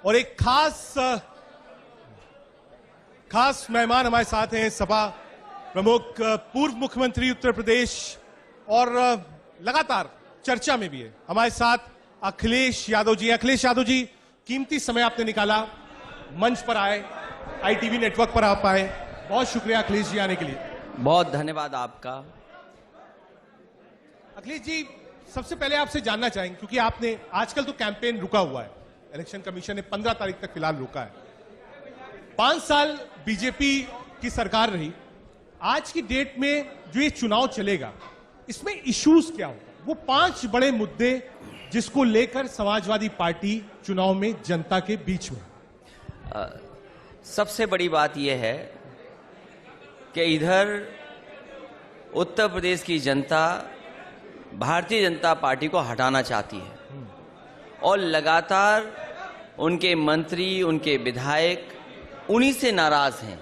और एक खास मेहमान हमारे साथ हैं, सपा प्रमुख पूर्व मुख्यमंत्री उत्तर प्रदेश और लगातार चर्चा में भी है हमारे साथ अखिलेश यादव जी। अखिलेश यादव जी, कीमती समय आपने निकाला, मंच पर आए, ITV नेटवर्क पर आप आए, बहुत शुक्रिया अखिलेश जी आने के लिए। बहुत धन्यवाद आपका। अखिलेश जी, सबसे पहले आपसे जानना चाहेंगे, क्योंकि आपने आजकल तो कैंपेन रुका हुआ है, इलेक्शन कमीशन ने 15 तारीख तक फिलहाल रोका है। 5 साल बीजेपी की सरकार रही, आज की डेट में जो ये चुनाव चलेगा इसमें इश्यूज क्या होगा? वो 5 बड़े मुद्दे जिसको लेकर समाजवादी पार्टी चुनाव में जनता के बीच में। सबसे बड़ी बात यह है कि इधर उत्तर प्रदेश की जनता भारतीय जनता पार्टी को हटाना चाहती है और लगातार उनके मंत्री, उनके विधायक उन्हीं से नाराज हैं।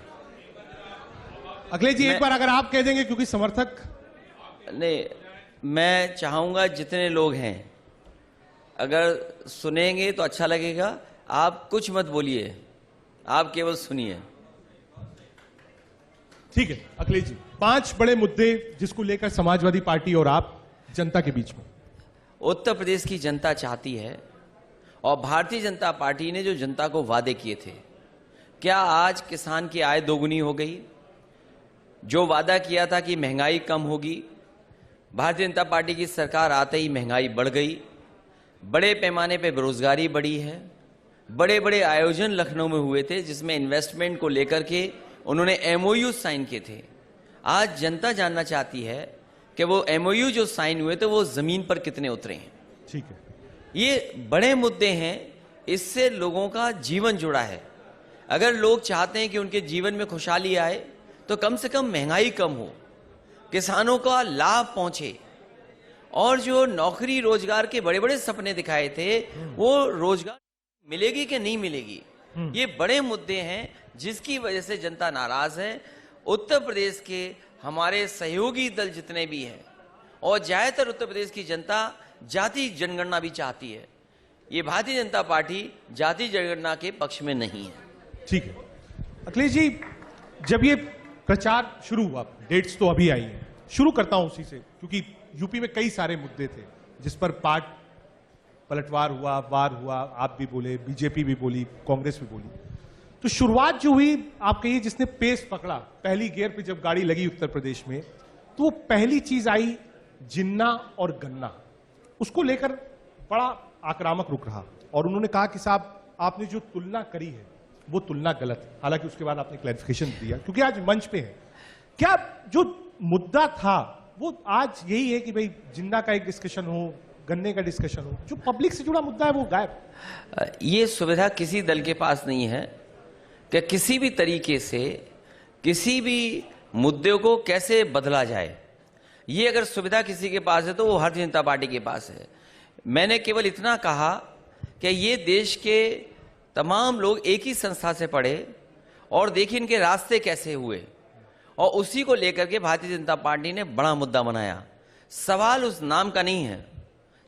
अखिलेश जी, एक बार अगर आप कह देंगे, क्योंकि समर्थक नहीं, मैं चाहूंगा जितने लोग हैं अगर सुनेंगे तो अच्छा लगेगा। आप कुछ मत बोलिए, आप केवल सुनिए। ठीक है अखिलेश जी, 5 बड़े मुद्दे जिसको लेकर समाजवादी पार्टी और आप जनता के बीच में। उत्तर प्रदेश की जनता चाहती है और भारतीय जनता पार्टी ने जो जनता को वादे किए थे, क्या आज किसान की आय दोगुनी हो गई? जो वादा किया था कि महंगाई कम होगी, भारतीय जनता पार्टी की सरकार आते ही महंगाई बढ़ गई, बड़े पैमाने पे बेरोजगारी बढ़ी है। बड़े बड़े आयोजन लखनऊ में हुए थे जिसमें इन्वेस्टमेंट को लेकर के उन्होंने MOU साइन किए थे। आज जनता जानना चाहती है कि वो MOU जो साइन हुए थे वो जमीन पर कितने उतरे हैं। ठीक है, ये बड़े मुद्दे हैं, इससे लोगों का जीवन जुड़ा है। अगर लोग चाहते हैं कि उनके जीवन में खुशहाली आए तो कम से कम महंगाई कम हो, किसानों का लाभ पहुंचे और जो नौकरी रोजगार के बड़े बड़े सपने दिखाए थे वो रोजगार मिलेगी कि नहीं मिलेगी, ये बड़े मुद्दे हैं जिसकी वजह से जनता नाराज है। उत्तर प्रदेश के हमारे सहयोगी दल जितने भी हैं और ज्यादातर उत्तर प्रदेश की जनता जाति जनगणना भी चाहती है। ये भारतीय जनता पार्टी जाति जनगणना के पक्ष में नहीं है। ठीक है अखिलेश जी, जब ये प्रचार शुरू हुआ, डेट्स तो अभी आई है, शुरू करता हूं उसी से, क्योंकि यूपी में कई सारे मुद्दे थे जिस पर पलटवार हुआ, वार हुआ, आप भी बोले, बीजेपी भी बोली, कांग्रेस भी बोली। तो शुरुआत जो हुई, आप कहिए जिसने पेस पकड़ा, पहली गियर पे जब गाड़ी लगी उत्तर प्रदेश में, तो वो पहली चीज आई जिन्ना और गन्ना। उसको लेकर बड़ा आक्रामक रुख रहा और उन्होंने कहा कि साहब आपने जो तुलना करी है वो तुलना गलत है। हालांकि उसके बाद आपने क्लैरिफिकेशन दिया, क्योंकि आज मंच पे है। क्या जो मुद्दा था वो आज यही है कि भाई जिन्ना का एक डिस्कशन हो, गन्ने का डिस्कशन हो, जो पब्लिक से जुड़ा मुद्दा है वो गायब? ये सुविधा किसी दल के पास नहीं है कि किसी भी तरीके से किसी भी मुद्दे को कैसे बदला जाए। ये अगर सुविधा किसी के पास है तो वो भारतीय जनता पार्टी के पास है। मैंने केवल इतना कहा कि ये देश के तमाम लोग एक ही संस्था से पढ़े और देखिए इनके रास्ते कैसे हुए और उसी को लेकर के भारतीय जनता पार्टी ने बड़ा मुद्दा बनाया। सवाल उस नाम का नहीं है,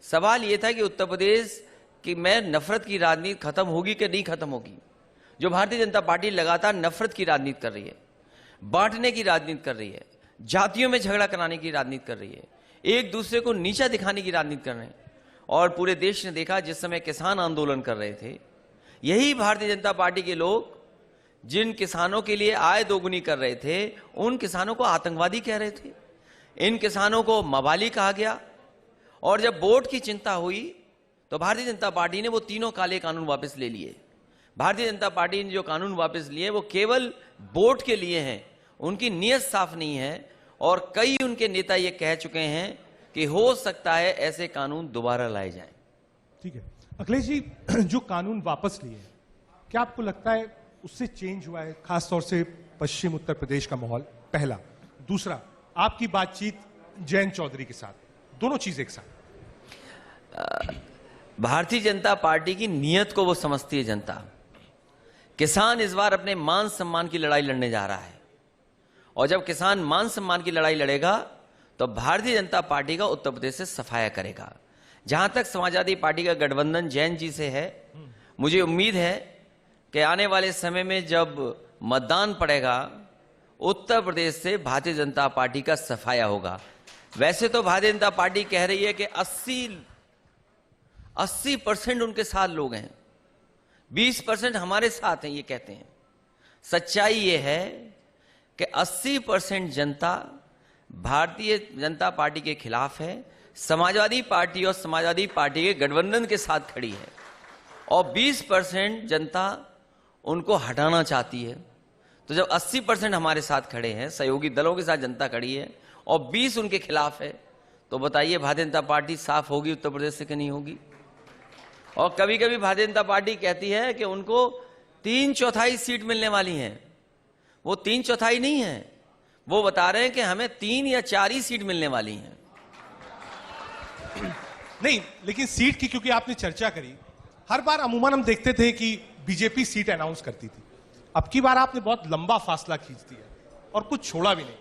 सवाल ये था कि उत्तर प्रदेश की में नफरत की राजनीति खत्म होगी कि नहीं खत्म होगी। जो भारतीय जनता पार्टी लगातार नफरत की राजनीति कर रही है, बांटने की राजनीति कर रही है, जातियों में झगड़ा कराने की राजनीति कर रही है, एक दूसरे को नीचा दिखाने की राजनीति कर रहे हैं। और पूरे देश ने देखा जिस समय किसान आंदोलन कर रहे थे, यही भारतीय जनता पार्टी के लोग जिन किसानों के लिए आय दोगुनी कर रहे थे उन किसानों को आतंकवादी कह रहे थे, इन किसानों को मवाली कहा गया। और जब वोट की चिंता हुई तो भारतीय जनता पार्टी ने वो तीनों काले कानून वापस ले लिए। भारतीय जनता पार्टी ने जो कानून वापस लिए वो केवल वोट के लिए हैं, उनकी नीयत साफ नहीं है। और कई उनके नेता ये कह चुके हैं कि हो सकता है ऐसे कानून दोबारा लाए जाएं। ठीक है अखिलेश जी, जो कानून वापस लिए, क्या आपको लगता है उससे चेंज हुआ है, खासतौर से पश्चिम उत्तर प्रदेश का माहौल? पहला। दूसरा, आपकी बातचीत जयंत चौधरी के साथ, दोनों चीजें एक साथ। भारतीय जनता पार्टी की नीयत को वो समझती है जनता। किसान इस बार अपने मान सम्मान की लड़ाई लड़ने जा रहा है और जब किसान मान सम्मान की लड़ाई लड़ेगा तो भारतीय जनता पार्टी का उत्तर प्रदेश से सफाया करेगा। जहां तक समाजवादी पार्टी का गठबंधन जैन जी से है, मुझे उम्मीद है कि आने वाले समय में जब मतदान पड़ेगा, उत्तर प्रदेश से भारतीय जनता पार्टी का सफाया होगा। वैसे तो भारतीय जनता पार्टी कह रही है कि 80% उनके साथ लोग हैं, 20% हमारे साथ हैं, ये कहते हैं। सच्चाई ये है कि 80% जनता भारतीय जनता पार्टी के खिलाफ है, समाजवादी पार्टी और समाजवादी पार्टी के गठबंधन के साथ खड़ी है, और 20% जनता उनको हटाना चाहती है। तो जब 80% हमारे साथ खड़े हैं, सहयोगी दलों के साथ जनता खड़ी है, और 20 उनके खिलाफ है, तो बताइए भारतीय जनता पार्टी साफ होगी उत्तर प्रदेश से कि नहीं होगी? और कभी कभी भारतीय जनता पार्टी कहती है कि उनको 3/4 सीट मिलने वाली हैं। वो 3/4 नहीं है, वो बता रहे हैं कि हमें 3 या 4 ही सीट मिलने वाली हैं। नहीं, लेकिन सीट की क्योंकि आपने चर्चा करी, हर बार अमूमन हम देखते थे कि बीजेपी सीट अनाउंस करती थी। अब की बार आपने बहुत लंबा फासला खींच दिया और कुछ छोड़ा भी नहीं।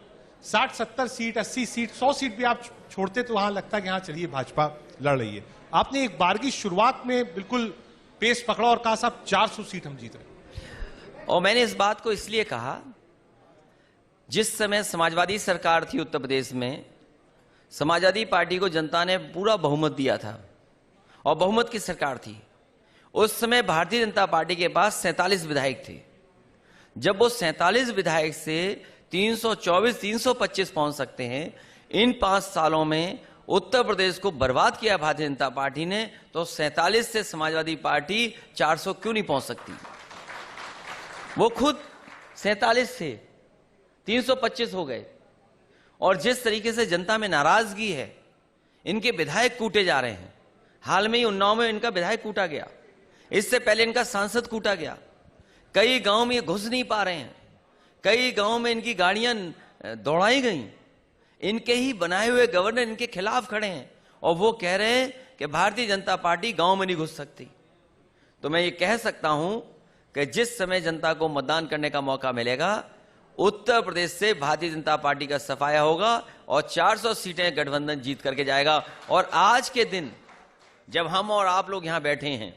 60-70 सीट, 80 सीट, 100 सीट भी आप छोड़ते तो वहां लगता कि हाँ चलिए भाजपा लड़ रही है। आपने एक बार की शुरुआत में बिल्कुल पेस पकड़ा और कहा साहब 400 सीट हम जीत रहे हैं। और मैंने इस बात को इसलिए कहा, जिस समय समाजवादी सरकार थी उत्तर प्रदेश में, समाजवादी पार्टी को जनता ने पूरा बहुमत दिया था और बहुमत की सरकार थी। उस समय भारतीय जनता पार्टी के पास 47 विधायक थे। जब वो 47 विधायक से 324-325 पहुंच सकते हैं, इन 5 सालों में उत्तर प्रदेश को बर्बाद किया भारतीय जनता पार्टी ने, तो 47 से समाजवादी पार्टी 400 क्यों नहीं पहुंच सकती? वो खुद 47 से 325 हो गए। और जिस तरीके से जनता में नाराजगी है, इनके विधायक कूटे जा रहे हैं। हाल में ही उन्नाव में इनका विधायक कूटा गया, इससे पहले इनका सांसद कूटा गया। कई गांव में ये घुस नहीं पा रहे हैं, कई गांव में इनकी गाड़ियां दौड़ाई गई। इनके ही बनाए हुए गवर्नर इनके खिलाफ खड़े हैं और वो कह रहे हैं कि भारतीय जनता पार्टी गांव में नहीं घुस सकती। तो मैं ये कह सकता हूं कि जिस समय जनता को मतदान करने का मौका मिलेगा, उत्तर प्रदेश से भारतीय जनता पार्टी का सफाया होगा और 400 सीटें गठबंधन जीत करके जाएगा। और आज के दिन जब हम और आप लोग यहां बैठे हैं,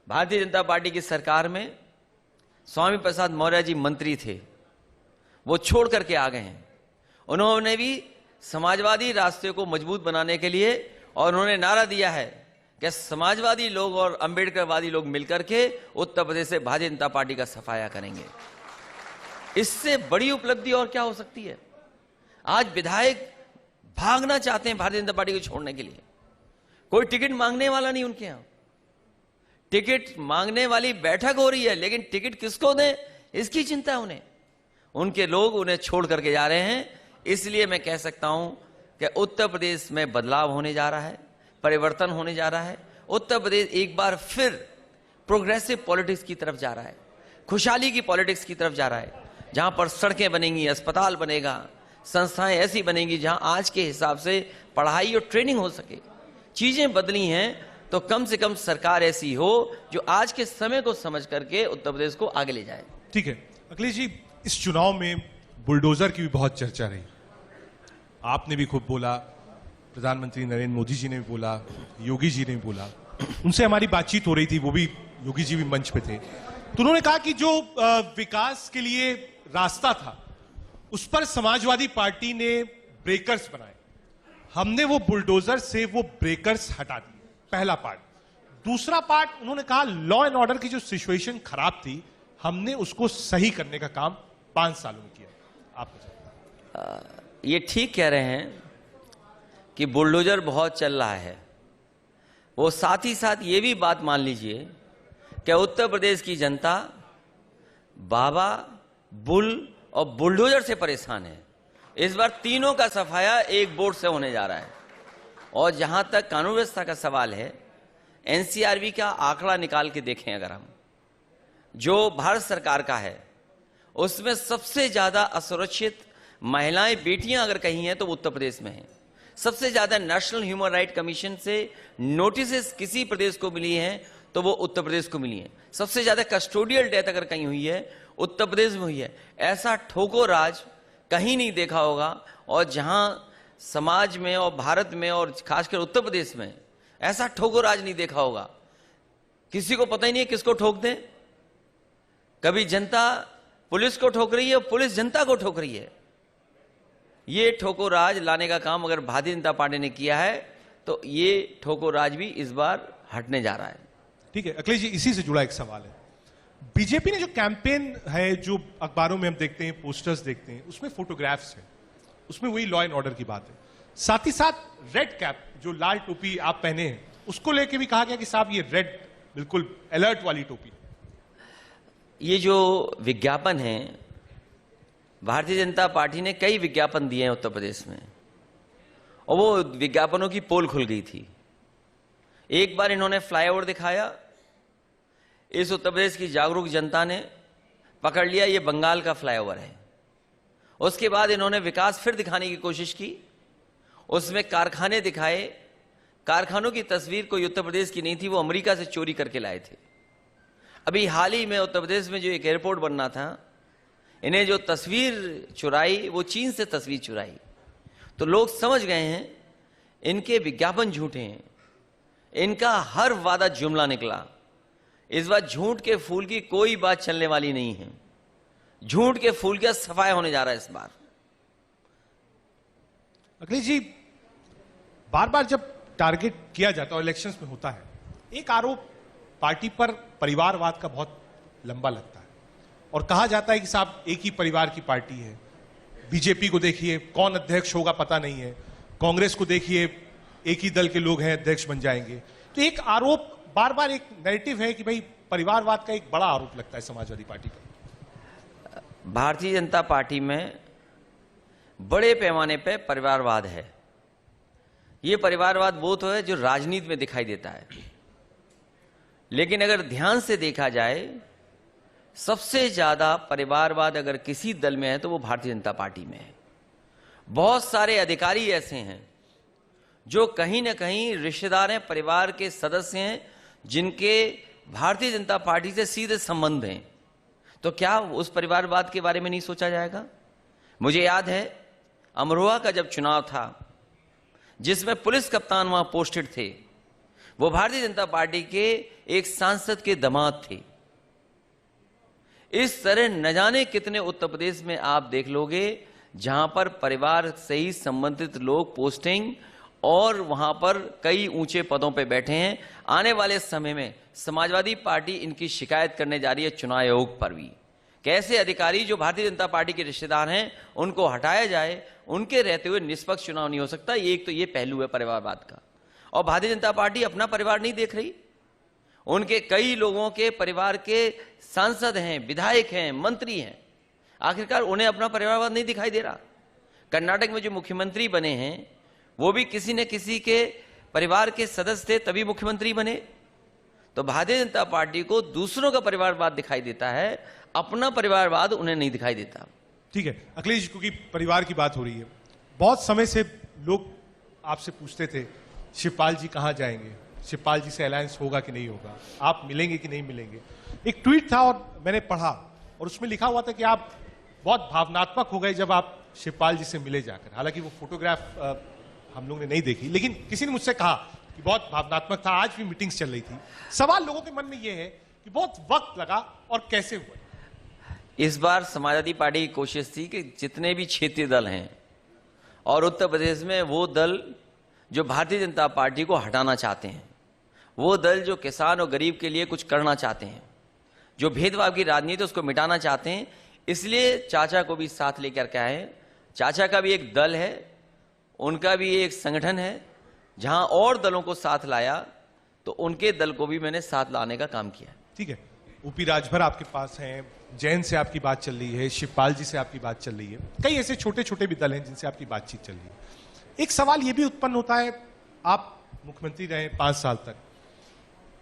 भारतीय जनता पार्टी की सरकार में स्वामी प्रसाद मौर्य जी मंत्री थे, वो छोड़ करके आ गए हैं। उन्होंने भी समाजवादी रास्ते को मजबूत बनाने के लिए, और उन्होंने नारा दिया है कि समाजवादी लोग और अंबेडकरवादी लोग मिलकर के उत्तर प्रदेश से भारतीय जनता पार्टी का सफाया करेंगे। इससे बड़ी उपलब्धि और क्या हो सकती है? आज विधायक भागना चाहते हैं भारतीय जनता पार्टी को छोड़ने के लिए। कोई टिकट मांगने वाला नहीं उनके यहां। टिकट मांगने वाली बैठक हो रही है, लेकिन टिकट किसको दें इसकी चिंता है उन्हें। उनके लोग उन्हें छोड़ करके जा रहे हैं। इसलिए मैं कह सकता हूं कि उत्तर प्रदेश में बदलाव होने जा रहा है, परिवर्तन होने जा रहा है। उत्तर प्रदेश एक बार फिर प्रोग्रेसिव पॉलिटिक्स की तरफ जा रहा है, खुशहाली की पॉलिटिक्स की तरफ जा रहा है, जहां पर सड़कें बनेंगी, अस्पताल बनेगा, संस्थाएं ऐसी बनेंगी जहां आज के हिसाब से पढ़ाई और ट्रेनिंग हो सके। चीजें बदली हैं, तो कम से कम सरकार ऐसी हो जो आज के समय को समझ करके उत्तर प्रदेश को आगे ले जाए। ठीक है अखिलेश जी, इस चुनाव में बुलडोजर की भी बहुत चर्चा रही। आपने भी खूब बोला, प्रधानमंत्री नरेंद्र मोदी जी ने भी बोला, योगी जी ने भी बोला, उनसे हमारी बातचीत हो रही थी, वो भी योगी जी भी मंच पे थे। तो उन्होंने कहा कि जो विकास के लिए रास्ता था उस पर समाजवादी पार्टी ने ब्रेकर्स बनाए, हमने वो बुलडोजर से वो ब्रेकर्स हटा दिए। पहला पार्ट। दूसरा पार्ट, उन्होंने कहा लॉ एंड ऑर्डर की जो सिचुएशन खराब थी, हमने उसको सही करने का काम 5 सालों में किया। आप ये ठीक कह रहे हैं कि बुलडोजर बहुत चल रहा है। वो साथ ही साथ ये भी बात मान लीजिए कि उत्तर प्रदेश की जनता बाबा, बुल और बुलडोजर से परेशान है। इस बार तीनों का सफाया एक बोर्ड से होने जा रहा है। और जहां तक कानून व्यवस्था का सवाल है, एनसीआरबी का आंकड़ा निकाल के देखें अगर हम, जो भारत सरकार का है, उसमें सबसे ज्यादा असुरक्षित महिलाएं, बेटियां अगर कहीं हैं तो उत्तर प्रदेश में हैं। सबसे ज्यादा नेशनल ह्यूमन राइट कमीशन से नोटिस किसी प्रदेश को मिली हैं तो वो उत्तर प्रदेश को मिली है। सबसे ज्यादा कस्टोडियल डेथ अगर कहीं हुई है उत्तर प्रदेश में हुई है। ऐसा ठोको राज कहीं नहीं देखा होगा। और जहां समाज में और भारत में और खासकर उत्तर प्रदेश में ऐसा ठोको राज नहीं देखा होगा। किसी को पता ही नहीं है किसको ठोक दें। कभी जनता पुलिस को ठोक रही है और पुलिस जनता को ठोक रही है। ये ठोको राज लाने का काम अगर भारतीय जनता पार्टी ने किया है तो ये ठोको राज भी इस बार हटने जा रहा है। ठीक है अखिलेश जी, इसी से जुड़ा एक सवाल है। बीजेपी ने जो कैंपेन है, जो अखबारों में हम देखते हैं, पोस्टर्स देखते हैं, उसमें फोटोग्राफ्स है, उसमें वही लॉ एंड ऑर्डर की बात है। साथ ही साथ रेड कैप, जो लाल टोपी आप पहने हैं, उसको लेके भी कहा गया कि साहब ये रेड बिल्कुल अलर्ट वाली टोपी। ये जो विज्ञापन है, भारतीय जनता पार्टी ने कई विज्ञापन दिए हैं उत्तर प्रदेश में और वो विज्ञापनों की पोल खुल गई थी। एक बार इन्होंने फ्लाईओवर दिखाया, इस उत्तर प्रदेश की जागरूक जनता ने पकड़ लिया ये बंगाल का फ्लाईओवर है। उसके बाद इन्होंने विकास फिर दिखाने की कोशिश की, उसमें कारखाने दिखाए। कारखानों की तस्वीर कोई उत्तर प्रदेश की नहीं थी, वो अमेरिका से चोरी करके लाए थे। अभी हाल ही में उत्तर प्रदेश में जो एक एयरपोर्ट बनना था, इन्हें जो तस्वीर चुराई वो चीन से तस्वीर चुराई। तो लोग समझ गए हैं इनके विज्ञापन झूठे हैं, इनका हर वादा जुमला निकला। इस बार झूठ के फूल की कोई बात चलने वाली नहीं है। झूठ के फूल का सफाया होने जा रहा है इस बार। अखिलेश जी, बार बार जब टारगेट किया जाता है, इलेक्शंस में होता है, एक आरोप पार्टी पर परिवारवाद का बहुत लंबा लगता है और कहा जाता है कि साहब एक ही परिवार की पार्टी है। बीजेपी को देखिए, कौन अध्यक्ष होगा पता नहीं है। कांग्रेस को देखिए, एक ही दल के लोग हैं, अध्यक्ष बन जाएंगे। तो एक आरोप, बार बार एक नैरेटिव है कि भाई परिवारवाद का एक बड़ा आरोप लगता है समाजवादी पार्टी पर। भारतीय जनता पार्टी में बड़े पैमाने पर परिवारवाद है। ये परिवारवाद वो तो है जो राजनीति में दिखाई देता है, लेकिन अगर ध्यान से देखा जाए, सबसे ज्यादा परिवारवाद अगर किसी दल में है तो वो भारतीय जनता पार्टी में है। बहुत सारे अधिकारी ऐसे हैं जो कहीं ना कहीं रिश्तेदार हैं, परिवार के सदस्य हैं, जिनके भारतीय जनता पार्टी से सीधे संबंध हैं। तो क्या उस परिवारवाद के बारे में नहीं सोचा जाएगा? मुझे याद है अमरोहा का जब चुनाव था, जिसमें पुलिस कप्तान वहां पोस्टेड थे, वो भारतीय जनता पार्टी के एक सांसद के दामाद थे। इस तरह न जाने कितने उत्तर प्रदेश में आप देख लोगे जहां पर परिवार से ही संबंधित लोग पोस्टिंग और वहां पर कई ऊंचे पदों पर बैठे हैं। आने वाले समय में समाजवादी पार्टी इनकी शिकायत करने जा रही है चुनाव आयोग पर भी। कैसे अधिकारी जो भारतीय जनता पार्टी के रिश्तेदार हैं उनको हटाया जाए, उनके रहते हुए निष्पक्ष चुनाव नहीं हो सकता। एक तो ये पहलू है परिवारवाद का। और भारतीय जनता पार्टी अपना परिवार नहीं देख रही, उनके कई लोगों के परिवार के सांसद हैं, विधायक हैं, मंत्री हैं, आखिरकार उन्हें अपना परिवारवाद नहीं दिखाई दे रहा। कर्नाटक में जो मुख्यमंत्री बने हैं वो भी किसी न किसी के परिवार के सदस्य थे तभी मुख्यमंत्री बने। तो भारतीय जनता पार्टी को दूसरों का परिवारवाद दिखाई देता है, अपना परिवारवाद उन्हें नहीं दिखाई देता। ठीक है अखिलेश जी, क्योंकि परिवार की बात हो रही है, बहुत समय से लोग आपसे पूछते थे शिवपाल जी कहां जाएंगे, शिवपाल जी से अलायंस होगा कि नहीं होगा, आप मिलेंगे कि नहीं मिलेंगे। एक ट्वीट था और मैंने पढ़ा और उसमें लिखा हुआ था कि आप बहुत भावनात्मक हो गए जब आप शिवपाल जी से मिले जाकर। हालांकि वो फोटोग्राफ हम लोग ने नहीं देखी, लेकिन किसी ने मुझसे कहा कि बहुत भावनात्मक था। आज भी मीटिंग्स चल रही थी। सवाल लोगों के मन में यह है कि बहुत वक्त लगा और कैसे हुआ। इस बार समाजवादी पार्टी की कोशिश थी कि जितने भी क्षेत्रीय दल हैं और उत्तर प्रदेश में वो दल जो भारतीय जनता पार्टी को हटाना चाहते हैं, वो दल जो किसान और गरीब के लिए कुछ करना चाहते हैं, जो भेदभाव की राजनीति उसको मिटाना चाहते हैं, इसलिए चाचा को भी साथ लेकर के आए। चाचा का भी एक दल है, उनका भी एक संगठन है, जहां और दलों को साथ लाया तो उनके दल को भी मैंने साथ लाने का काम किया। ठीक है, ऊपी राजभर आपके पास हैं, जैन से आपकी बात चल रही है, शिवपाल जी से आपकी बात चल रही है, कई ऐसे छोटे छोटे भी दल हैं जिनसे आपकी बातचीत चल रही है। एक सवाल यह भी उत्पन्न होता है, आप मुख्यमंत्री रहे 5 साल तक,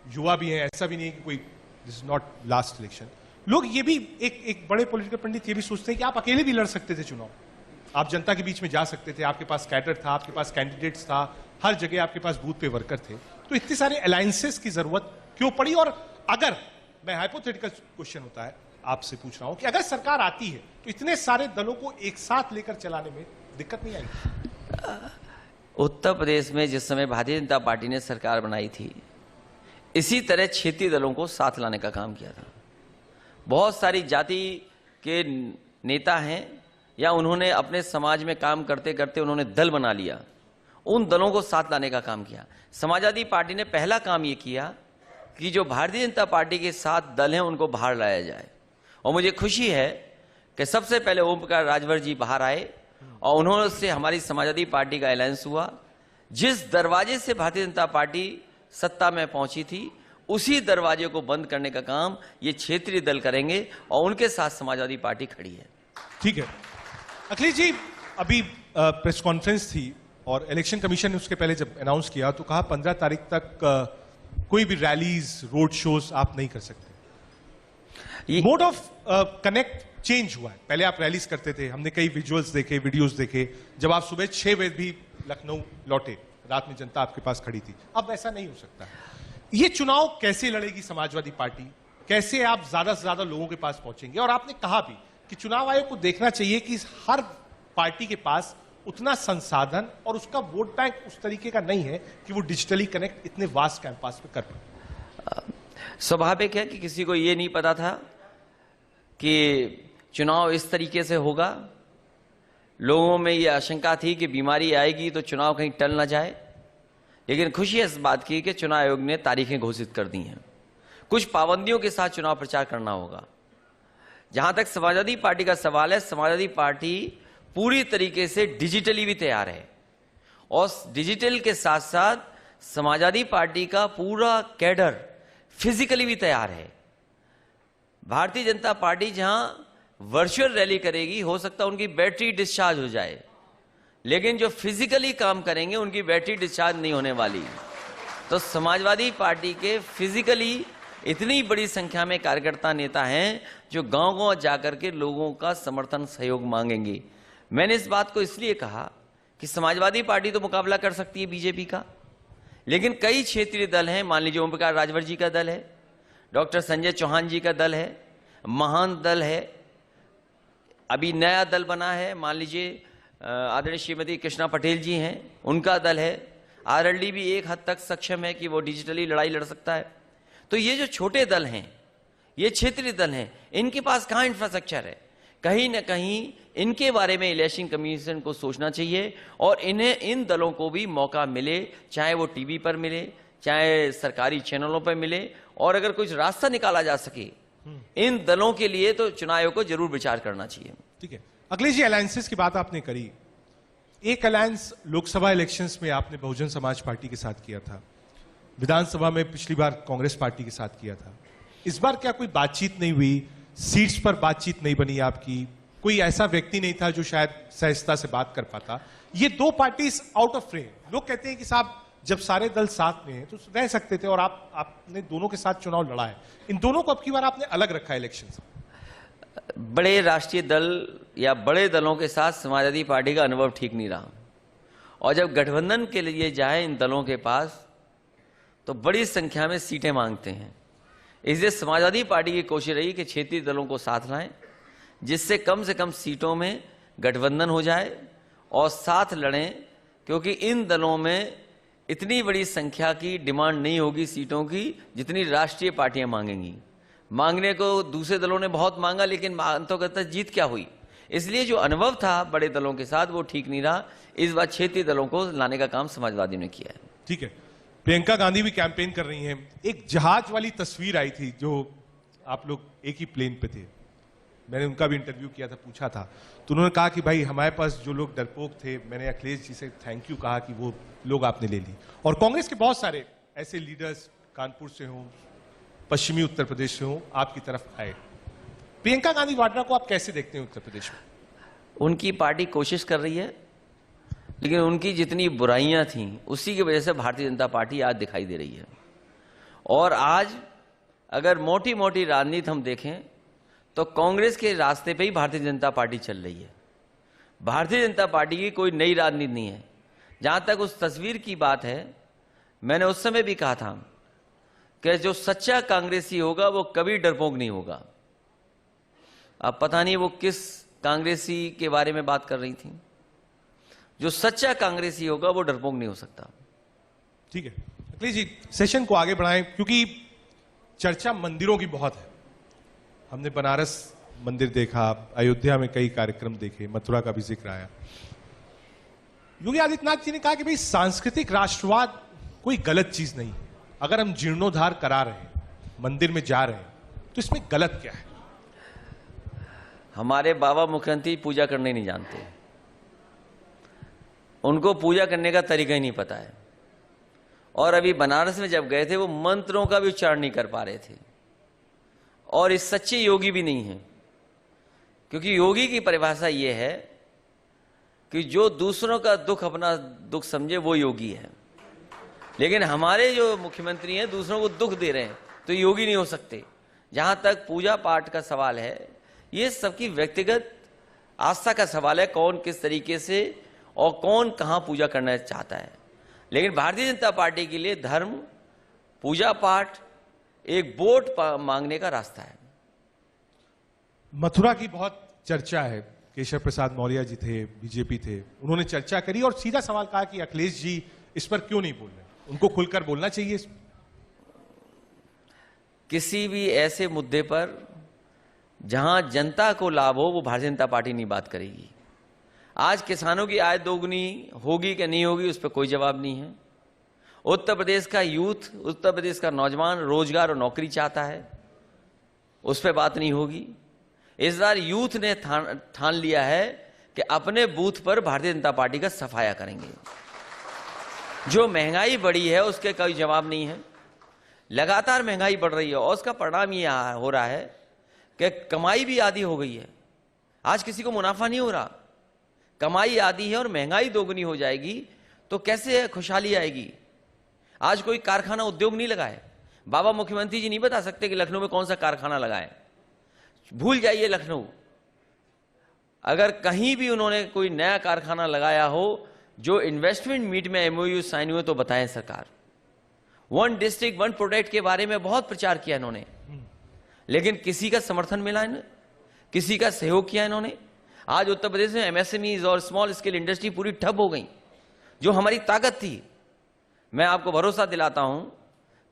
युवा भी हैं, ऐसा भी नहीं है कि कोई this is not last election. लोग ये भी एक बड़े पॉलिटिकल पंडित ये भी सोचते हैं कि आप अकेले भी लड़ सकते थे चुनाव, आप जनता के बीच में जा सकते थे, आपके पास कैडर था, आपके पास कैंडिडेट्स था, हर जगह आपके पास बूथ पे वर्कर थे। तो इतने सारे अलायंसेस की जरूरत क्यों पड़ी? और अगर मैं हाइपोथेटिकल क्वेश्चन होता है आपसे पूछ रहा हूं कि अगर सरकार आती है तो इतने सारे दलों को एक साथ लेकर चलाने में दिक्कत नहीं आएगी? उत्तर प्रदेश में जिस समय भारतीय जनता पार्टी ने सरकार बनाई थी, इसी तरह क्षेत्रीय दलों को साथ लाने का काम किया था। बहुत सारी जाति के नेता हैं या उन्होंने अपने समाज में काम करते करते उन्होंने दल बना लिया, उन दलों को साथ लाने का काम किया। समाजवादी पार्टी ने पहला काम ये किया कि जो भारतीय जनता पार्टी के साथ दल हैं उनको बाहर लाया जाए। और मुझे खुशी है कि सबसे पहले ओम प्रकाश राजभर जी बाहर आए और उन्होंने से हमारी समाजवादी पार्टी का अलायंस हुआ। जिस दरवाजे से भारतीय जनता पार्टी सत्ता में पहुंची थी, उसी दरवाजे को बंद करने का काम ये क्षेत्रीय दल करेंगे और उनके साथ समाजवादी पार्टी खड़ी है। ठीक है अखिलेश जी, अभी प्रेस कॉन्फ्रेंस थी और इलेक्शन कमीशन ने उसके पहले जब अनाउंस किया तो कहा 15 तारीख तक कोई भी रैलीज रोड शोज आप नहीं कर सकते। मोड ऑफ कनेक्ट चेंज हुआ है। पहले आप रैलीज करते थे, हमने कई विजुअल्स देखे, वीडियोस देखे, जब आप सुबह 6 बजे भी लखनऊ लौटे, रात में जनता आपके पास खड़ी थी। अब ऐसा नहीं हो सकता। ये चुनाव कैसे लड़ेगी समाजवादी पार्टी, कैसे आप ज्यादा से ज्यादा लोगों के पास पहुंचेंगे? और आपने कहा भी कि चुनाव आयोग को देखना चाहिए कि हर पार्टी के पास उतना संसाधन और उसका वोट बैंक उस तरीके का नहीं है कि वो डिजिटली कनेक्ट इतने वास्ट कैंपस में कर पाए। स्वाभाविक है कि किसी को ये नहीं पता था कि चुनाव इस तरीके से होगा। लोगों में ये आशंका थी कि बीमारी आएगी तो चुनाव कहीं टल ना जाए, लेकिन खुशी है इस बात की कि चुनाव आयोग ने तारीखें घोषित कर दी हैं। कुछ पाबंदियों के साथ चुनाव प्रचार करना होगा। जहां तक समाजवादी पार्टी का सवाल है, समाजवादी पार्टी पूरी तरीके से डिजिटली भी तैयार है और डिजिटल के साथ साथ समाजवादी पार्टी का पूरा कैडर फिजिकली भी तैयार है। भारतीय जनता पार्टी जहां वर्चुअल रैली करेगी, हो सकता है उनकी बैटरी डिस्चार्ज हो जाए, लेकिन जो फिजिकली काम करेंगे उनकी बैटरी डिस्चार्ज नहीं होने वाली। तो समाजवादी पार्टी के फिजिकली इतनी बड़ी संख्या में कार्यकर्ता नेता हैं जो गांव-गांव जाकर के लोगों का समर्थन सहयोग मांगेंगे। मैंने इस बात को इसलिए कहा कि समाजवादी पार्टी तो मुकाबला कर सकती है बीजेपी का, लेकिन कई क्षेत्रीय दल हैं। मान लीजिए ओम प्रकाश राजभर जी का दल है, डॉक्टर संजय चौहान जी का दल है, महान दल है, अभी नया दल बना है, मान लीजिए आदरणीय श्रीमती कृष्णा पटेल जी हैं, उनका दल है। आरएलडी भी एक हद तक सक्षम है कि वो डिजिटली लड़ाई लड़ सकता है। तो ये जो छोटे दल हैं, ये क्षेत्रीय दल हैं, इनके पास कहाँ इंफ्रास्ट्रक्चर है? कहीं ना कहीं इनके बारे में इलेक्शन कमीशन को सोचना चाहिए और इन्हें इन दलों को भी मौका मिले, चाहे वो टीवी पर मिले, चाहे सरकारी चैनलों पर मिले, और अगर कुछ रास्ता निकाला जा सके इन दलों के लिए तो चुनाव आयोग को जरूर विचार करना चाहिए। ठीक है अखिलेश जी, अलायंसेस की बात आपने करी। एक अलायंस लोकसभा इलेक्शंस में आपने बहुजन समाज पार्टी के साथ किया था, विधानसभा में पिछली बार कांग्रेस पार्टी के साथ किया था। इस बार क्या कोई बातचीत नहीं हुई? सीट्स पर बातचीत नहीं बनी आपकी? कोई ऐसा व्यक्ति नहीं था जो शायद सहजता से बात कर पाता? ये दो पार्टीज आउट ऑफ फ्रेम। लोग कहते हैं कि साहब जब सारे दल साथ में हैं तो रह सकते थे, और आपने दोनों के साथ चुनाव लड़ा है। इन दोनों को अब की बार आपने अलग रखा है इलेक्शन से। बड़े राष्ट्रीय दल या बड़े दलों के साथ समाजवादी पार्टी का अनुभव ठीक नहीं रहा, और जब गठबंधन के लिए जाए इन दलों के पास तो बड़ी संख्या में सीटें मांगते हैं। इसलिए समाजवादी पार्टी की कोशिश रही कि क्षेत्रीय दलों को साथ लाएं, जिससे कम से कम सीटों में गठबंधन हो जाए और साथ लड़ें, क्योंकि इन दलों में इतनी बड़ी संख्या की डिमांड नहीं होगी सीटों की जितनी राष्ट्रीय पार्टियां मांगेंगी। मांगने को दूसरे दलों ने बहुत मांगा, लेकिन अंततः जीत क्या हुई? इसलिए जो अनुभव था बड़े दलों के साथ वो ठीक नहीं रहा। इस बार क्षेत्रीय दलों को लाने का काम समाजवादियों ने किया है। ठीक है, प्रियंका गांधी भी कैंपेन कर रही हैं। एक जहाज वाली तस्वीर आई थी जो आप लोग एक ही प्लेन पे थे, मैंने उनका भी इंटरव्यू किया था, पूछा था, तो उन्होंने कहा कि भाई हमारे पास जो लोग डरपोक थे, मैंने अखिलेश जी से थैंक यू कहा कि वो लोग आपने ले ली। और कांग्रेस के बहुत सारे ऐसे लीडर्स कानपुर से हों, पश्चिमी उत्तर प्रदेश से हों, आपकी तरफ आए। प्रियंका गांधी वाड्रा को आप कैसे देखते हैं उत्तर प्रदेश में? उनकी पार्टी कोशिश कर रही है, लेकिन उनकी जितनी बुराइयां थीं उसी की वजह से भारतीय जनता पार्टी आज दिखाई दे रही है। और आज अगर मोटी मोटी राजनीति हम देखें तो कांग्रेस के रास्ते पे ही भारतीय जनता पार्टी चल रही है। भारतीय जनता पार्टी की कोई नई राजनीति नहीं है। जहां तक उस तस्वीर की बात है, मैंने उस समय भी कहा था कि जो सच्चा कांग्रेसी होगा वो कभी डरपोक नहीं होगा। अब पता नहीं वो किस कांग्रेसी के बारे में बात कर रही थी। जो सच्चा कांग्रेसी होगा वो डरपोक नहीं हो सकता। ठीक है। अखिलेश जी, सेशन को आगे बढ़ाएं क्योंकि चर्चा मंदिरों की बहुत है। हमने बनारस मंदिर देखा, अयोध्या में कई कार्यक्रम देखे, मथुरा का भी जिक्र आया। योगी आदित्यनाथ जी ने कहा कि भाई सांस्कृतिक राष्ट्रवाद कोई गलत चीज नहीं। अगर हम जीर्णोद्धार करा रहे हैं, मंदिर में जा रहे हैं, तो इसमें गलत क्या है? हमारे बाबा मुख्यमंत्री पूजा करने नहीं जानते, उनको पूजा करने का तरीका ही नहीं पता है। और अभी बनारस में जब गए थे वो मंत्रों का भी उच्चारण नहीं कर पा रहे थे, और इस सच्चे योगी भी नहीं है। क्योंकि योगी की परिभाषा ये है कि जो दूसरों का दुख अपना दुख समझे वो योगी है। लेकिन हमारे जो मुख्यमंत्री हैं दूसरों को दुख दे रहे हैं, तो योगी नहीं हो सकते। जहां तक पूजा पाठ का सवाल है, ये सबकी व्यक्तिगत आस्था का सवाल है, कौन किस तरीके से और कौन कहां पूजा करना चाहता है। लेकिन भारतीय जनता पार्टी के लिए धर्म, पूजा पाठ एक वोट मांगने का रास्ता है। मथुरा की बहुत चर्चा है। केशव प्रसाद मौर्य जी थे, बीजेपी थे, उन्होंने चर्चा करी और सीधा सवाल कहा कि अखिलेश जी इस पर क्यों नहीं बोल रहे, उनको खुलकर बोलना चाहिए इस पर। किसी भी ऐसे मुद्दे पर जहां जनता को लाभ हो वो भारतीय जनता पार्टी नहीं बात करेगी। आज किसानों की आय दोगुनी होगी कि नहीं होगी उस पर कोई जवाब नहीं है। उत्तर प्रदेश का यूथ, उत्तर प्रदेश का नौजवान रोजगार और नौकरी चाहता है, उस पर बात नहीं होगी। इस बार यूथ ने ठान लिया है कि अपने बूथ पर भारतीय जनता पार्टी का सफाया करेंगे। जो महंगाई बढ़ी है उसके कोई जवाब नहीं है। लगातार महंगाई बढ़ रही है और उसका परिणाम ये हो रहा है कि कमाई भी आधी हो गई है। आज किसी को मुनाफा नहीं हो रहा, कमाई आधी है और महंगाई दोगुनी हो जाएगी तो कैसे खुशहाली आएगी। आज कोई कारखाना उद्योग नहीं लगा है। बाबा मुख्यमंत्री जी नहीं बता सकते कि लखनऊ में कौन सा कारखाना लगा है। भूल जाइए लखनऊ, अगर कहीं भी उन्होंने कोई नया कारखाना लगाया हो जो इन्वेस्टमेंट मीट में एमओयू साइन हुए तो बताएं सरकार। वन डिस्ट्रिक्ट वन प्रोडक्ट के बारे में बहुत प्रचार किया इन्होंने, लेकिन किसी का समर्थन मिला है, किसी का सहयोग किया इन्होंने। आज उत्तर प्रदेश में एमएसएमईज और स्मॉल स्केल इंडस्ट्री पूरी ठप हो गई, जो हमारी ताकत थी। मैं आपको भरोसा दिलाता हूं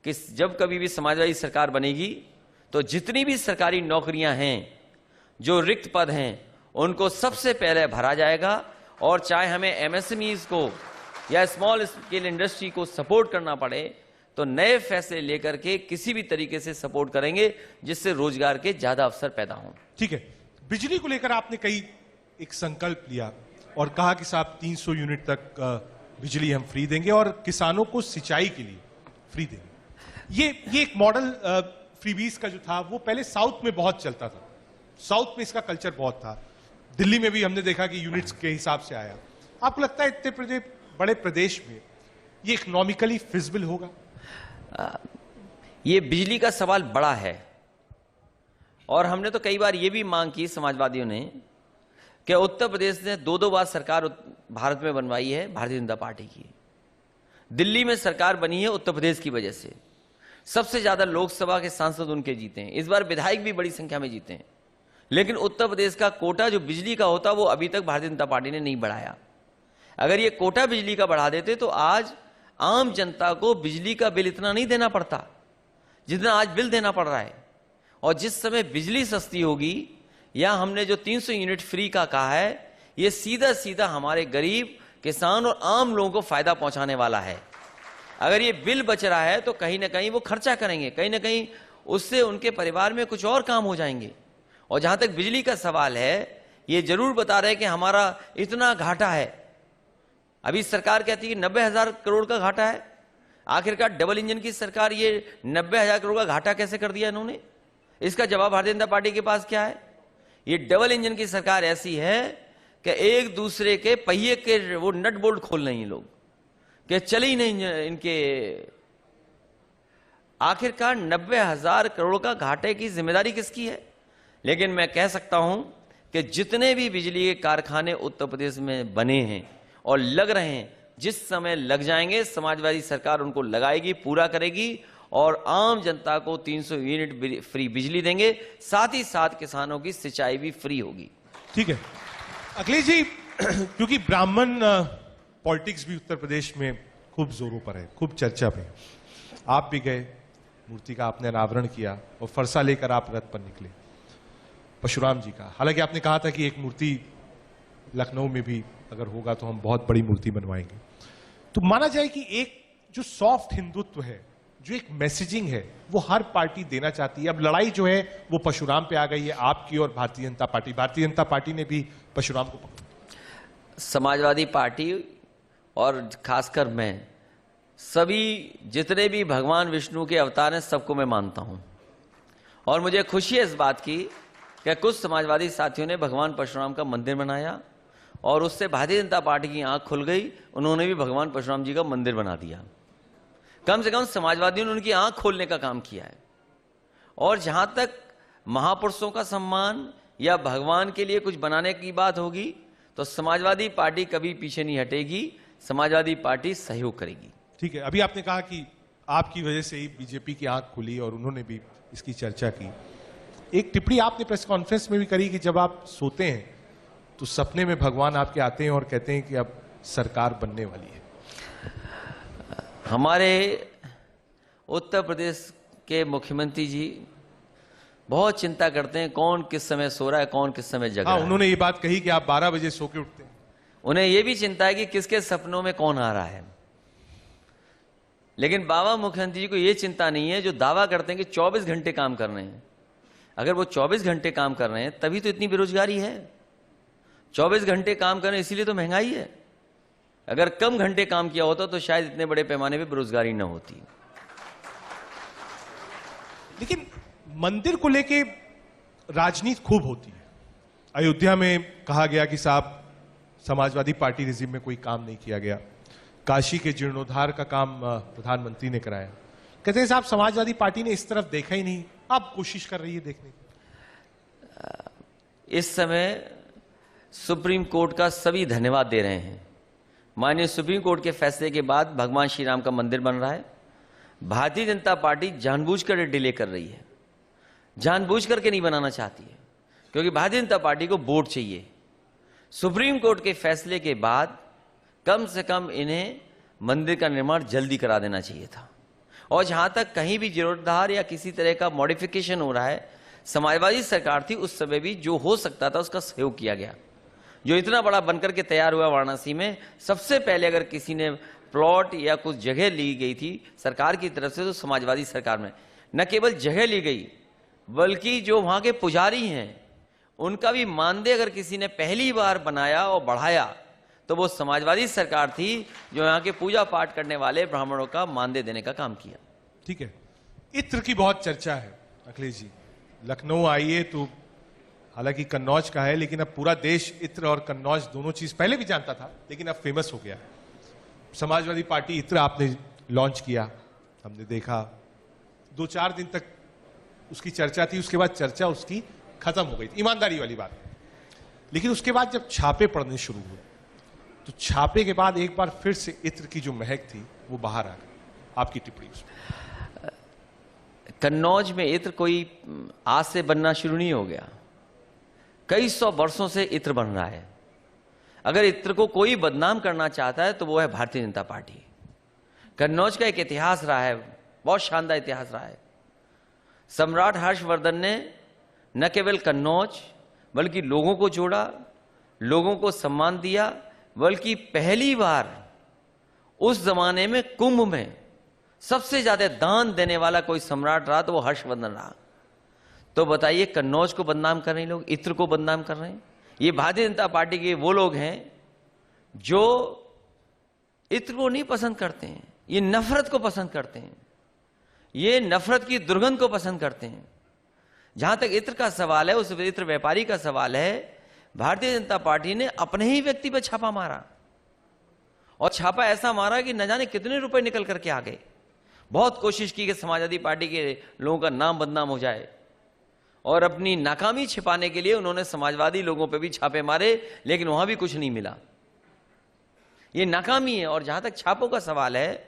कि जब कभी भी समाजवादी सरकार बनेगी तो जितनी भी सरकारी नौकरियां हैं, जो रिक्त पद हैं, उनको सबसे पहले भरा जाएगा। और चाहे हमें एमएसएमईज को या स्मॉल स्केल इंडस्ट्री को सपोर्ट करना पड़े तो नए फैसले लेकर के किसी भी तरीके से सपोर्ट करेंगे जिससे रोजगार के ज्यादा अवसर पैदा हों। ठीक है, बिजली को लेकर आपने कई एक संकल्प लिया और कहा कि साहब 300 यूनिट तक बिजली हम फ्री देंगे और किसानों को सिंचाई के लिए फ्री देंगे। ये एक मॉडल फ्रीबीज का जो था वो पहले साउथ में बहुत चलता था। साउथ में इसका कल्चर बहुत था। दिल्ली में भी हमने देखा कि यूनिट्स के हिसाब से आया। आपको लगता है इतने बड़े प्रदेश में ये इकोनॉमिकली फिजिबल होगा? ये बिजली का सवाल बड़ा है और हमने तो कई बार ये भी मांग की समाजवादियों ने कि उत्तर प्रदेश ने दो बार सरकार भारत में बनवाई है भारतीय जनता पार्टी की। दिल्ली में सरकार बनी है उत्तर प्रदेश की वजह से। सबसे ज्यादा लोकसभा के सांसद उनके जीते हैं, इस बार विधायक भी बड़ी संख्या में जीते हैं। लेकिन उत्तर प्रदेश का कोटा जो बिजली का होता वो अभी तक भारतीय जनता पार्टी ने नहीं बढ़ाया। अगर ये कोटा बिजली का बढ़ा देते तो आज आम जनता को बिजली का बिल इतना नहीं देना पड़ता जितना आज बिल देना पड़ रहा है। और जिस समय बिजली सस्ती होगी, या हमने जो 300 यूनिट फ्री का कहा है, ये सीधा सीधा हमारे गरीब किसान और आम लोगों को फायदा पहुंचाने वाला है। अगर ये बिल बच रहा है तो कहीं ना कहीं वो खर्चा करेंगे, कहीं ना कहीं उससे उनके परिवार में कुछ और काम हो जाएंगे। और जहां तक बिजली का सवाल है, ये जरूर बता रहे कि हमारा इतना घाटा है। अभी सरकार कहती है 90,000 करोड़ का घाटा है। आखिरकार डबल इंजन की सरकार ये 90,000 करोड़ का घाटा कैसे कर दिया इन्होंने? इसका जवाब भारतीय जनता पार्टी के पास क्या है? ये डबल इंजन की सरकार ऐसी है कि एक दूसरे के पहिए के वो नट बोल्ट खोल रहे हैं लोग कि चले ही नहीं इनके। आखिरकार 90,000 करोड़ का घाटे की जिम्मेदारी किसकी है? लेकिन मैं कह सकता हूं कि जितने भी बिजली के कारखाने उत्तर प्रदेश में बने हैं और लग रहे हैं, जिस समय लग जाएंगे समाजवादी सरकार उनको लगाएगी, पूरा करेगी और आम जनता को 300 यूनिट फ्री बिजली देंगे। साथ ही साथ किसानों की सिंचाई भी फ्री होगी। ठीक है अखिलेश जी, क्योंकि ब्राह्मण पॉलिटिक्स भी उत्तर प्रदेश में खूब जोरों पर है, खूब चर्चा में। आप भी गए, मूर्ति का आपने अनावरण किया और फरसा लेकर आप रथ पर निकले परशुराम जी का। हालांकि आपने कहा था कि एक मूर्ति लखनऊ में भी अगर होगा तो हम बहुत बड़ी मूर्ति बनवाएंगे। तो माना जाए कि एक जो सॉफ्ट हिंदुत्व है, जो एक मैसेजिंग है, वो हर पार्टी देना चाहती है। अब लड़ाई जो है वो परशुराम पे आ गई है, आपकी और भारतीय जनता पार्टी। भारतीय जनता पार्टी ने भी परशुराम को पकड़ा। समाजवादी पार्टी और खासकर मैं, सभी जितने भी भगवान विष्णु के अवतार हैं सबको मैं मानता हूं। और मुझे खुशी है इस बात की कि कुछ समाजवादी साथियों ने भगवान परशुराम का मंदिर बनाया और उससे भारतीय जनता पार्टी की आंख खुल गई। उन्होंने भी भगवान परशुराम जी का मंदिर बना दिया। कम से कम समाजवादियों ने उनकी आंख खोलने का काम किया है। और जहां तक महापुरुषों का सम्मान या भगवान के लिए कुछ बनाने की बात होगी तो समाजवादी पार्टी कभी पीछे नहीं हटेगी, समाजवादी पार्टी सहयोग करेगी। ठीक है, अभी आपने कहा कि आपकी वजह से ही बीजेपी की आंख खुली और उन्होंने भी इसकी चर्चा की। एक टिप्पणी आपने प्रेस कॉन्फ्रेंस में भी करी कि जब आप सोते हैं तो सपने में भगवान आपके आते हैं और कहते हैं कि अब सरकार बनने वाली है। हमारे उत्तर प्रदेश के मुख्यमंत्री जी बहुत चिंता करते हैं कौन किस समय सो रहा है, कौन किस समय जग रहा है। उन्होंने ये बात कही कि आप 12 बजे सो के उठते हैं। उन्हें यह भी चिंता है कि किसके सपनों में कौन आ रहा है। लेकिन बाबा मुख्यमंत्री जी को यह चिंता नहीं है जो दावा करते हैं कि 24 घंटे काम कर रहे हैं। अगर वो 24 घंटे काम कर रहे हैं तभी तो इतनी बेरोजगारी है। 24 घंटे काम कर रहे हैं इसीलिए तो महंगाई है। अगर कम घंटे काम किया होता तो शायद इतने बड़े पैमाने पे बेरोजगारी न होती। लेकिन मंदिर को लेके राजनीति खूब होती है। अयोध्या में कहा गया कि साहब समाजवादी पार्टी रिजिम में कोई काम नहीं किया गया। काशी के जीर्णोद्धार का काम प्रधानमंत्री ने कराया। कहते हैं साहब समाजवादी पार्टी ने इस तरफ देखा ही नहीं, आप कोशिश कर रही है देखने की। इस समय सुप्रीम कोर्ट का सभी धन्यवाद दे रहे हैं। माननीय सुप्रीम कोर्ट के फैसले के बाद भगवान श्री राम का मंदिर बन रहा है। भारतीय जनता पार्टी जानबूझकर डिले कर रही है, जानबूझ करके नहीं बनाना चाहती है, क्योंकि भारतीय जनता पार्टी को वोट चाहिए। सुप्रीम कोर्ट के फैसले के बाद कम से कम इन्हें मंदिर का निर्माण जल्दी करा देना चाहिए था। और जहां तक कहीं भी जीर्णोद्धार या किसी तरह का मॉडिफिकेशन हो रहा है, समाजवादी सरकार थी उस समय भी जो हो सकता था उसका सहयोग किया गया। जो इतना बड़ा बनकर के तैयार हुआ वाराणसी में, सबसे पहले अगर किसी ने प्लॉट या कुछ जगह ली गई थी सरकार की तरफ से तो समाजवादी सरकार में न केवल जगह ली गई बल्कि जो वहां के पुजारी हैं उनका भी मानदेय अगर किसी ने पहली बार बनाया और बढ़ाया तो वो समाजवादी सरकार थी जो यहाँ के पूजा पाठ करने वाले ब्राह्मणों का मानदेय देने का काम किया। ठीक है, इत्र की बहुत चर्चा है अखिलेश जी। लखनऊ आइए तो हालांकि कन्नौज का है, लेकिन अब पूरा देश इत्र और कन्नौज दोनों चीज पहले भी जानता था, लेकिन अब फेमस हो गया। समाजवादी पार्टी इत्र आपने लॉन्च किया, हमने देखा 2-4 दिन तक उसकी चर्चा थी, उसके बाद चर्चा उसकी खत्म हो गई थी, ईमानदारी वाली बात। लेकिन उसके बाद जब छापे पड़ने शुरू हुए तो छापे के बाद एक बार फिर से इत्र की जो महक थी वो बाहर आ गई। आपकी टिप्पणी उसमें। कन्नौज में इत्र कोई आज से बनना शुरू नहीं हो गया, कई 100 वर्षों से इत्र बन रहा है। अगर इत्र को कोई बदनाम करना चाहता है तो वो है भारतीय जनता पार्टी। कन्नौज का एक इतिहास रहा है, बहुत शानदार इतिहास रहा है। सम्राट हर्षवर्धन ने न केवल कन्नौज बल्कि लोगों को जोड़ा, लोगों को सम्मान दिया, बल्कि पहली बार उस जमाने में कुंभ में सबसे ज्यादा दान देने वाला कोई सम्राट रहा तो वो हर्षवर्धन रहा। तो बताइए कन्नौज को बदनाम कर रहे हैं लोग, इत्र को बदनाम कर रहे हैं। ये भारतीय जनता पार्टी के वो लोग हैं जो इत्र को नहीं पसंद करते हैं, ये नफरत को पसंद करते हैं, ये नफरत की दुर्गंध को पसंद करते हैं। जहां तक इत्र का सवाल है, उस इत्र व्यापारी का सवाल है, भारतीय जनता पार्टी ने अपने ही व्यक्ति पर छापा मारा और छापा ऐसा मारा कि न जाने कितने रुपए निकल करके आ गए। बहुत कोशिश की कि समाजवादी पार्टी के लोगों का नाम बदनाम हो जाए और अपनी नाकामी छिपाने के लिए उन्होंने समाजवादी लोगों पे भी छापे मारे, लेकिन वहां भी कुछ नहीं मिला। ये नाकामी है। और जहां तक छापों का सवाल है,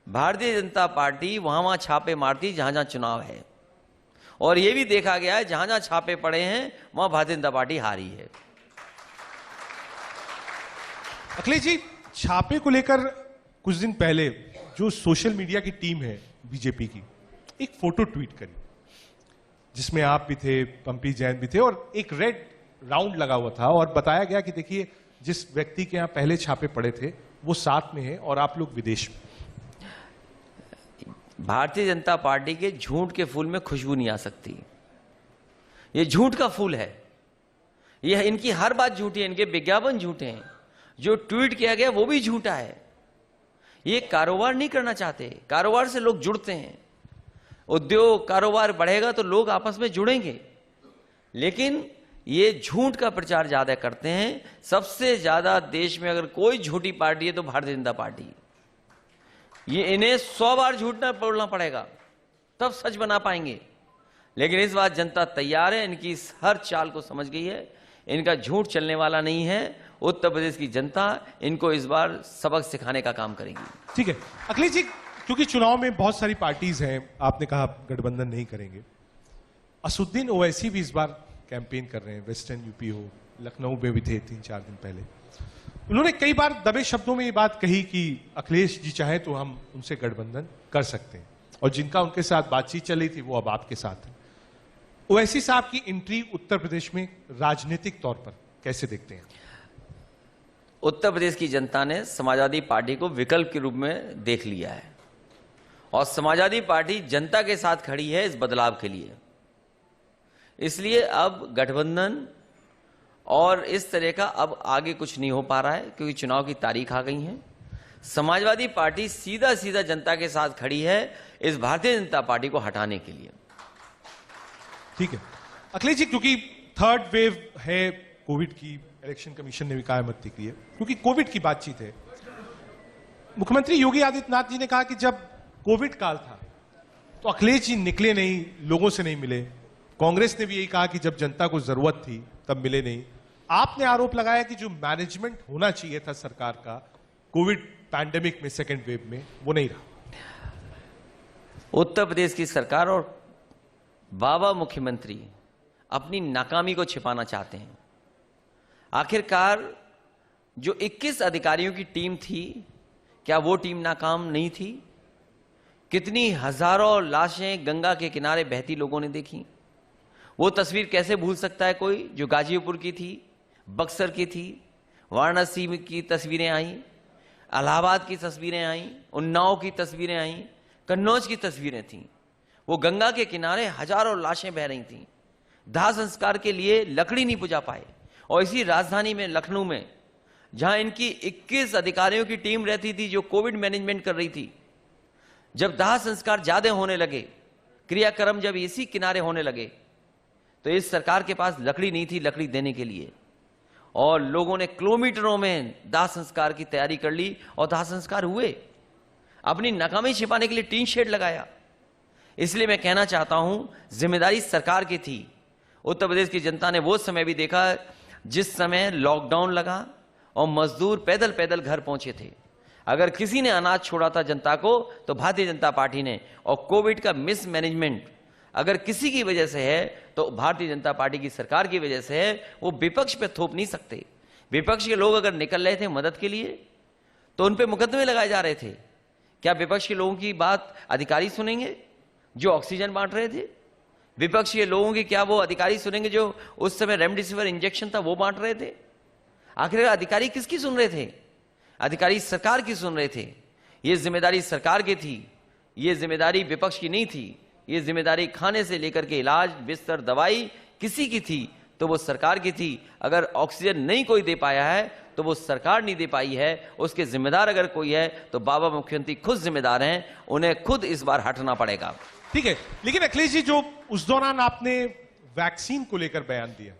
भारतीय जनता पार्टी वहां छापे मारती जहां जहां चुनाव है, और यह भी देखा गया है जहां जहां छापे पड़े हैं वहां भारतीय जनता पार्टी हारी है। अखिलेश जी, छापे को लेकर कुछ दिन पहले जो सोशल मीडिया की टीम है बीजेपी की, एक फोटो ट्वीट करी जिसमें आप भी थे, पंपी जैन भी थे, और एक रेड राउंड लगा हुआ था और बताया गया कि देखिए जिस व्यक्ति के यहां पहले छापे पड़े थे वो साथ में है और आप लोग विदेश में। भारतीय जनता पार्टी के झूठ के फूल में खुशबू नहीं आ सकती। ये झूठ का फूल है, ये इनकी हर बात झूठी है, इनके विज्ञापन झूठे हैं, जो ट्वीट किया गया वो भी झूठा है। ये कारोबार नहीं करना चाहते, कारोबार से लोग जुड़ते हैं, उद्योग कारोबार बढ़ेगा तो लोग आपस में जुड़ेंगे, लेकिन ये झूठ का प्रचार ज्यादा करते हैं। सबसे ज्यादा देश में अगर कोई झूठी पार्टी है तो भारतीय जनता पार्टी। ये इन्हें 100 बार झूठ ना बोलना पड़ेगा तब सच बना पाएंगे, लेकिन इस बार जनता तैयार है, इनकी हर चाल को समझ गई है, इनका झूठ चलने वाला नहीं है। उत्तर प्रदेश की जनता इनको इस बार सबक सिखाने का काम करेगी। ठीक है अखिलेश जी, क्योंकि चुनाव में बहुत सारी पार्टीज हैं, आपने कहा गठबंधन नहीं करेंगे। असुद्दीन ओवैसी भी इस बार कैंपेन कर रहे हैं, वेस्टर्न यूपी हो, लखनऊ में भी थे 3-4 दिन पहले। उन्होंने कई बार दबे शब्दों में ये बात कही कि अखिलेश जी चाहे तो हम उनसे गठबंधन कर सकते हैं, और जिनका उनके साथ बातचीत चल रही थी वो अब आपके साथ है। ओवैसी साहब की एंट्री उत्तर प्रदेश में राजनीतिक तौर पर कैसे देखते हैं? उत्तर प्रदेश की जनता ने समाजवादी पार्टी को विकल्प के रूप में देख लिया है, और समाजवादी पार्टी जनता के साथ खड़ी है इस बदलाव के लिए। इसलिए अब गठबंधन और इस तरह का अब आगे कुछ नहीं हो पा रहा है, क्योंकि चुनाव की तारीख आ गई है। समाजवादी पार्टी सीधा सीधा जनता के साथ खड़ी है इस भारतीय जनता पार्टी को हटाने के लिए। ठीक है अखिलेश जी, क्योंकि थर्ड वेव है कोविड की, इलेक्शन कमीशन ने भी कहा मत है, क्योंकि कोविड की बातचीत है। मुख्यमंत्री योगी आदित्यनाथ जी ने कहा कि जब कोविड काल था तो अखिलेश जी निकले नहीं, लोगों से नहीं मिले। कांग्रेस ने भी यही कहा कि जब जनता को जरूरत थी तब मिले नहीं। आपने आरोप लगाया कि जो मैनेजमेंट होना चाहिए था सरकार का कोविड पैंडेमिक में, सेकेंड वेव में, वो नहीं रहा। उत्तर प्रदेश की सरकार और बाबा मुख्यमंत्री अपनी नाकामी को छिपाना चाहते हैं। आखिरकार जो 21 अधिकारियों की टीम थी, क्या वो टीम नाकाम नहीं थी? कितनी हजारों लाशें गंगा के किनारे बहती लोगों ने देखी। वो तस्वीर कैसे भूल सकता है कोई, जो गाजीपुर की थी, बक्सर की थी, वाराणसी की तस्वीरें आई, इलाहाबाद की तस्वीरें आई, उन्नाव की तस्वीरें आई, कन्नौज की तस्वीरें थीं। वो गंगा के किनारे हजारों लाशें बह रही थीं। दाह संस्कार के लिए लकड़ी नहीं पुजा पाए। और इसी राजधानी में लखनऊ में, जहां इनकी 21 अधिकारियों की टीम रहती थी जो कोविड मैनेजमेंट कर रही थी, जब दाह संस्कार ज्यादा होने लगे, क्रियाक्रम जब इसी किनारे होने लगे, तो इस सरकार के पास लकड़ी नहीं थी लकड़ी देने के लिए, और लोगों ने किलोमीटरों में दाह संस्कार की तैयारी कर ली और दाह संस्कार हुए। अपनी नाकामी छिपाने के लिए टीन शेड लगाया। इसलिए मैं कहना चाहता हूं, जिम्मेदारी सरकार की थी। उत्तर प्रदेश की जनता ने वो समय भी देखा जिस समय लॉकडाउन लगा और मजदूर पैदल पैदल घर पहुंचे थे। अगर किसी ने अनाज छोड़ा था जनता को तो भारतीय जनता पार्टी ने। और कोविड का मिसमैनेजमेंट अगर किसी की वजह से है तो भारतीय जनता पार्टी की सरकार की वजह से है। वो विपक्ष पे थोप नहीं सकते। विपक्ष के लोग अगर निकल रहे थे मदद के लिए तो उन पे मुकदमे लगाए जा रहे थे। क्या विपक्ष के लोगों की बात अधिकारी सुनेंगे जो ऑक्सीजन बांट रहे थे? विपक्ष के लोगों की क्या वो अधिकारी सुनेंगे जो उस समय रेमडेसिविर इंजेक्शन था वो बांट रहे थे? आखिर अधिकारी किसकी सुन रहे थे? अधिकारी सरकार की सुन रहे थे। ये जिम्मेदारी सरकार की थी, ये जिम्मेदारी विपक्ष की नहीं थी। ये जिम्मेदारी खाने से लेकर के इलाज, बिस्तर, दवाई किसी की थी तो वो सरकार की थी। अगर ऑक्सीजन नहीं कोई दे पाया है तो वो सरकार नहीं दे पाई है। उसके जिम्मेदार अगर कोई है तो बाबा मुख्यमंत्री खुद जिम्मेदार हैं। उन्हें खुद इस बार हटना पड़ेगा। ठीक है, लेकिन अखिलेश जी, जो उस दौरान आपने वैक्सीन को लेकर बयान दिया,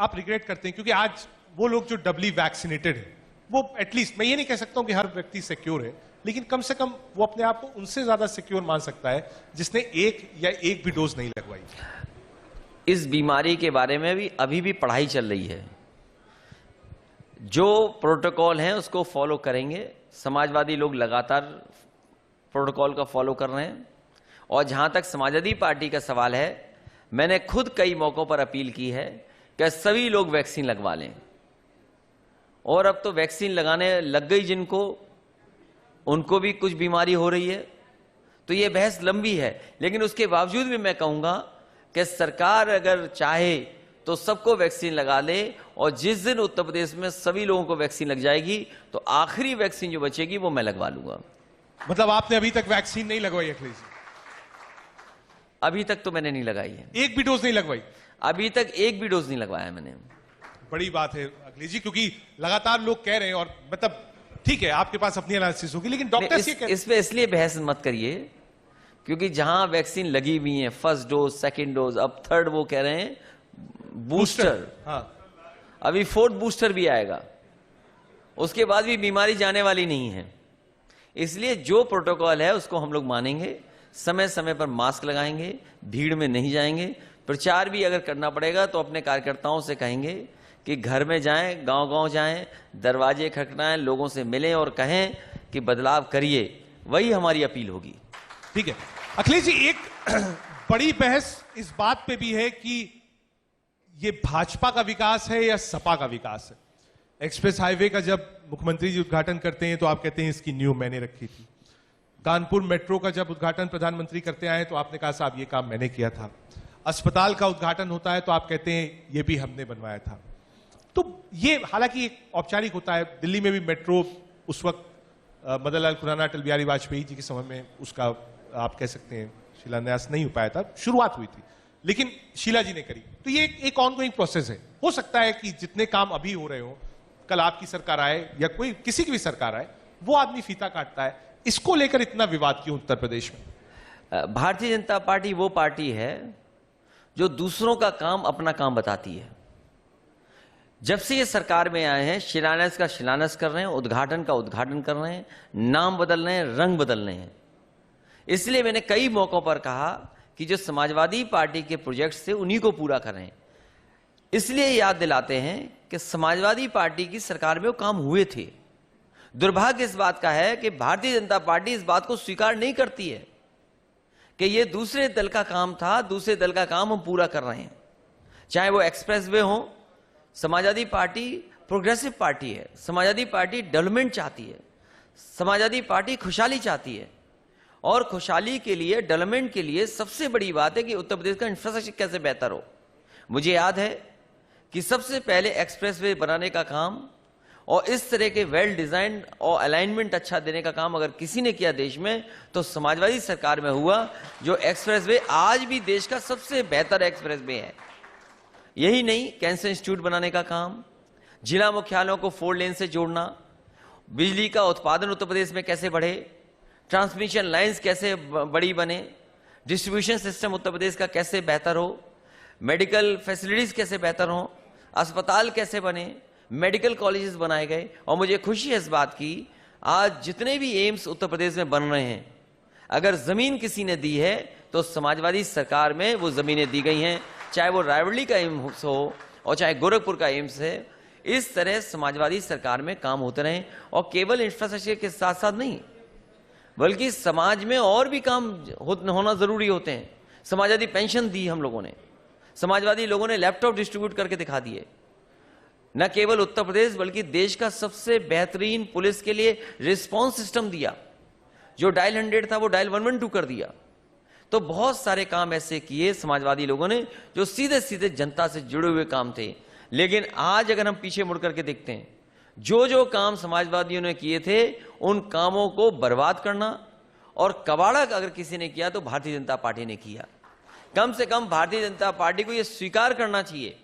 आप रिग्रेट करते हैं? क्योंकि आज वो लोग जो डबली वैक्सीनेटेड है, वो एटलीस्ट, मैं ये नहीं कह सकता हूं कि हर व्यक्ति सिक्योर है, लेकिन कम से कम वो अपने आप को उनसे ज्यादा सिक्योर मान सकता है जिसने एक भी डोज नहीं लगवाई। इस बीमारी के बारे में भी अभी भी पढ़ाई चल रही है। जो प्रोटोकॉल है उसको फॉलो करेंगे। समाजवादी लोग लगातार प्रोटोकॉल का फॉलो कर रहे हैं। और जहां तक समाजवादी पार्टी का सवाल है, मैंने खुद कई मौकों पर अपील की है कि सभी लोग वैक्सीन लगवा लें। और अब तो वैक्सीन लगाने लग गई जिनको, उनको भी कुछ बीमारी हो रही है, तो ये बहस लंबी है। लेकिन उसके बावजूद भी मैं कहूंगा कि सरकार अगर चाहे तो सबको वैक्सीन लगा ले, और जिस दिन उत्तर प्रदेश में सभी लोगों को वैक्सीन लग जाएगी तो आखिरी वैक्सीन जो बचेगी वो मैं लगवा लूंगा। मतलब आपने अभी तक वैक्सीन नहीं लगवाई अखिलेश जी? अभी तक तो मैंने नहीं लगाई है, एक भी डोज नहीं लगवाई? अभी तक एक भी डोज नहीं लगवाया मैंने। बड़ी बात है अखिलेश जी, क्योंकि लगातार लोग कह रहे हैं, और मतलब ठीक है आपके पास अपनी एनालिसिस होगी, लेकिन डॉक्टर्स ये कह रहे हैं। इस पे इसलिए बहस मत करिए क्योंकि जहां वैक्सीन लगी हुई है, फर्स्ट डोज, सेकंड डोज, अब थर्ड वो कह रहे हैं बूस्टर। हाँ, अभी फोर्थ बूस्टर भी आएगा, उसके बाद भी बीमारी जाने वाली नहीं है। इसलिए जो प्रोटोकॉल है उसको हम लोग मानेंगे, समय समय पर मास्क लगाएंगे, भीड़ में नहीं जाएंगे। प्रचार भी अगर करना पड़ेगा तो अपने कार्यकर्ताओं से कहेंगे कि घर में जाएं, गांव-गांव जाएं, दरवाजे खटखटाएं, लोगों से मिलें और कहें कि बदलाव करिए। वही हमारी अपील होगी। ठीक है अखिलेश जी, एक बड़ी बहस इस बात पे भी है कि ये भाजपा का विकास है या सपा का विकास है। एक्सप्रेस हाईवे का जब मुख्यमंत्री जी उद्घाटन करते हैं तो आप कहते हैं इसकी नींव मैंने रखी थी। कानपुर मेट्रो का जब उद्घाटन प्रधानमंत्री करते आए तो आपने कहा साहब ये काम मैंने किया था। अस्पताल का उद्घाटन होता है तो आप कहते हैं ये भी हमने बनवाया था। तो ये हालांकि एक औपचारिक होता है। दिल्ली में भी मेट्रो उस वक्त मदन लाल खुराना, अटल बिहारी वाजपेयी जी के समय में उसका आप कह सकते हैं शिलान्यास नहीं हो पाया था, शुरुआत हुई थी, लेकिन शीला जी ने करी। तो ये एक ऑनगोइंग प्रोसेस है। हो सकता है कि जितने काम अभी हो रहे हो, कल आपकी सरकार आए या कोई किसी की भी सरकार आए, वो आदमी फीता काटता है। इसको लेकर इतना विवाद क्यों उत्तर प्रदेश में? भारतीय जनता पार्टी वो पार्टी है जो दूसरों का काम अपना काम बताती है। जब से ये सरकार में आए हैं, शिलान्यास का शिलान्यास कर रहे हैं, उद्घाटन का उद्घाटन कर रहे हैं, नाम बदल रहे हैं, रंग बदल रहे हैं। इसलिए मैंने कई मौकों पर कहा कि जो समाजवादी पार्टी के प्रोजेक्ट्स थे उन्हीं को पूरा कर रहे हैं। इसलिए याद दिलाते हैं कि समाजवादी पार्टी की सरकार में वो काम हुए थे। दुर्भाग्य इस बात का है कि भारतीय जनता पार्टी इस बात को स्वीकार नहीं करती है कि ये दूसरे दल का काम था, दूसरे दल का काम हम पूरा कर रहे हैं। चाहे वो एक्सप्रेस वे हो, समाजवादी पार्टी प्रोग्रेसिव पार्टी है, समाजवादी पार्टी डेवलपमेंट चाहती है, समाजवादी पार्टी खुशहाली चाहती है। और खुशहाली के लिए, डेवलपमेंट के लिए सबसे बड़ी बात है कि उत्तर प्रदेश का इंफ्रास्ट्रक्चर कैसे बेहतर हो। मुझे याद है कि सबसे पहले एक्सप्रेस वे बनाने का काम और इस तरह के वेल डिजाइन और अलाइनमेंट अच्छा देने का काम अगर किसी ने किया देश में तो समाजवादी सरकार में हुआ, जो एक्सप्रेस वे आज भी देश का सबसे बेहतर एक्सप्रेस वे है। यही नहीं, कैंसर इंस्टीट्यूट बनाने का काम, जिला मुख्यालयों को 4 लेन से जोड़ना, बिजली का उत्पादन उत्तर प्रदेश में कैसे बढ़े, ट्रांसमिशन लाइंस कैसे बड़ी बने, डिस्ट्रीब्यूशन सिस्टम उत्तर प्रदेश का कैसे बेहतर हो, मेडिकल फैसिलिटीज कैसे बेहतर हो, अस्पताल कैसे बने, मेडिकल कॉलेजेस बनाए गए। और मुझे खुशी है इस बात की, आज जितने भी एम्स उत्तर प्रदेश में बन रहे हैं, अगर जमीन किसी ने दी है तो समाजवादी सरकार में वो जमीनें दी गई हैं, चाहे वो रायबरेली का एम्स हो और चाहे गोरखपुर का एम्स है। इस तरह समाजवादी सरकार में काम होते रहे, और केवल इंफ्रास्ट्रक्चर के साथ साथ नहीं बल्कि समाज में और भी काम होना जरूरी होते हैं। समाजवादी पेंशन दी हम लोगों ने, समाजवादी लोगों ने लैपटॉप डिस्ट्रीब्यूट करके दिखा दिए। न केवल उत्तर प्रदेश बल्कि देश का सबसे बेहतरीन पुलिस के लिए रिस्पांस सिस्टम दिया, जो डायल 100 था वो डायल 112 कर दिया। तो बहुत सारे काम ऐसे किए समाजवादी लोगों ने जो सीधे सीधे जनता से जुड़े हुए काम थे। लेकिन आज अगर हम पीछे मुड़ करके देखते हैं, जो जो काम समाजवादियों ने किए थे उन कामों को बर्बाद करना और कबाड़ा अगर किसी ने किया तो भारतीय जनता पार्टी ने किया। कम से कम भारतीय जनता पार्टी को यह स्वीकार करना चाहिए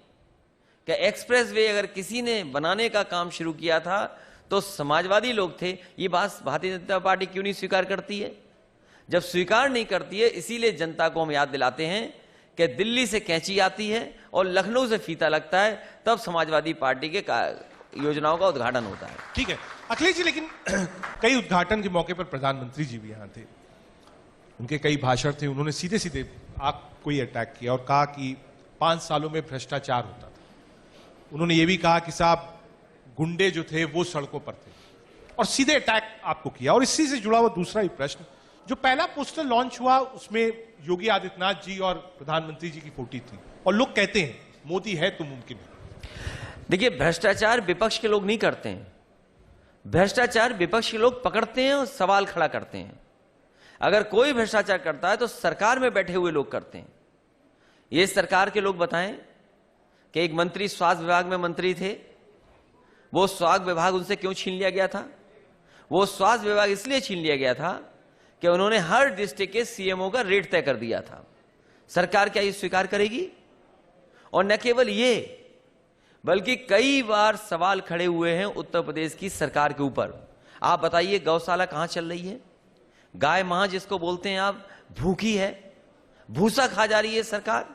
कि एक्सप्रेस वे अगर किसी ने बनाने का काम शुरू किया था तो समाजवादी लोग थे। ये बात भारतीय जनता पार्टी क्यों नहीं स्वीकार करती है? जब स्वीकार नहीं करती है, इसीलिए जनता को हम याद दिलाते हैं कि दिल्ली से कैंची आती है और लखनऊ से फीता लगता है, तब समाजवादी पार्टी के योजनाओं का उद्घाटन होता है। ठीक है अखिलेश जी, लेकिन कई उद्घाटन के मौके पर प्रधानमंत्री जी भी यहां थे, उनके कई भाषण थे, उन्होंने सीधे सीधे आपको ही अटैक किया और कहा कि 5 सालों में भ्रष्टाचार होता था। उन्होंने ये भी कहा कि साहब गुंडे जो थे वो सड़कों पर थे, और सीधे अटैक आपको किया। और इसी से जुड़ा हुआ दूसरा ही प्रश्न, जो पहला पोस्टर लॉन्च हुआ उसमें योगी आदित्यनाथ जी और प्रधानमंत्री जी की फोटो थी, और लोग कहते हैं मोदी है तो मुमकिन है। देखिए, भ्रष्टाचार विपक्ष के लोग नहीं करते हैं, भ्रष्टाचार विपक्ष के लोग पकड़ते हैं और सवाल खड़ा करते हैं। अगर कोई भ्रष्टाचार करता है तो सरकार में बैठे हुए लोग करते हैं। ये सरकार के लोग बताएं कि एक मंत्री स्वास्थ्य विभाग में मंत्री थे, वो स्वास्थ्य विभाग उनसे क्यों छीन लिया गया था? वो स्वास्थ्य विभाग इसलिए छीन लिया गया था कि उन्होंने हर डिस्ट्रिक्ट के सीएमओ का रेट तय कर दिया था। सरकार क्या ये स्वीकार करेगी? और न केवल ये, बल्कि कई बार सवाल खड़े हुए हैं उत्तर प्रदेश की सरकार के ऊपर। आप बताइए, गौशाला कहां चल रही है? गाय मां जिसको बोलते हैं आप, भूखी है, भूसा खा जा रही है सरकार,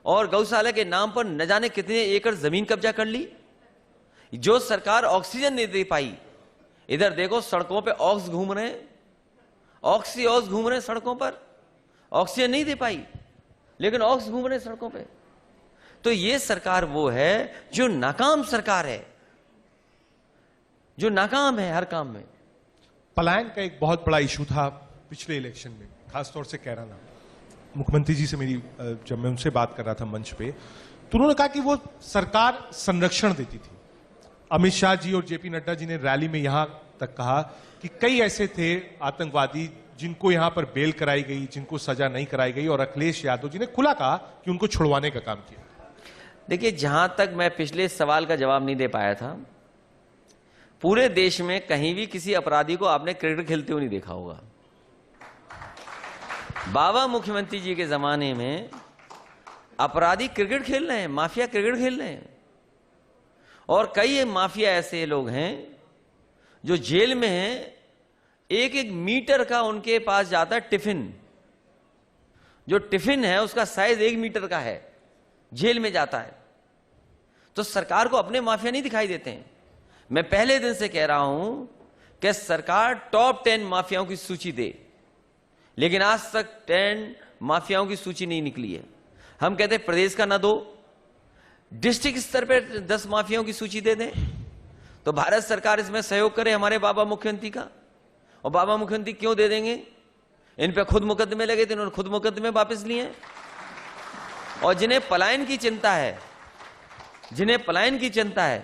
और गौशाला के नाम पर न जाने कितने एकड़ जमीन कब्जा कर ली। जो सरकार ऑक्सीजन नहीं दे पाई, इधर देखो सड़कों पे ऑक्स घूम रहे हैं, ऑक्सी ऑक्स घूम रहे हैं सड़कों पर, ऑक्सीजन नहीं दे पाई लेकिन ऑक्स घूम रहे हैं सड़कों पे। तो ये सरकार वो है जो नाकाम सरकार है, जो नाकाम है हर काम में। पलायन का एक बहुत बड़ा इशू था पिछले इलेक्शन में, खासतौर से कह रहा था मुख्यमंत्री जी से मेरी जब मैं उनसे बात कर रहा था मंच पे, तो उन्होंने कहा कि वो सरकार संरक्षण देती थी। अमित शाह जी और जेपी नड्डा जी ने रैली में यहां तक कहा कि कई ऐसे थे आतंकवादी जिनको यहां पर बेल कराई गई, जिनको सजा नहीं कराई गई, और अखिलेश यादव जी ने खुला कहा कि उनको छुड़वाने का काम किया। देखिए, जहां तक मैं पिछले सवाल का जवाब नहीं दे पाया था, पूरे देश में कहीं भी किसी अपराधी को आपने क्रिकेट खेलते हुए नहीं देखा होगा। बाबा मुख्यमंत्री जी के जमाने में अपराधी क्रिकेट खेल रहे हैं, माफिया क्रिकेट खेल रहे हैं, और कई माफिया ऐसे लोग हैं जो जेल में हैं। एक एक मीटर का उनके पास जाता है टिफिन, जो टिफिन है उसका साइज 1 मीटर का है, जेल में जाता है। तो सरकार को अपने माफिया नहीं दिखाई देते हैं। मैं पहले दिन से कह रहा हूं कि सरकार टॉप 10 माफियाओं की सूची दे, लेकिन आज तक 10 माफियाओं की सूची नहीं निकली है। हम कहते हैं प्रदेश का ना दो, डिस्ट्रिक्ट स्तर पर 10 माफियाओं की सूची दे दें, तो भारत सरकार इसमें सहयोग करे हमारे बाबा मुख्यमंत्री का। और बाबा मुख्यमंत्री क्यों दे देंगे? इन पे खुद मुकदमे लगे थे, इन्होंने खुद मुकदमे वापस लिए। और जिन्हें पलायन की चिंता है, जिन्हें पलायन की चिंता है,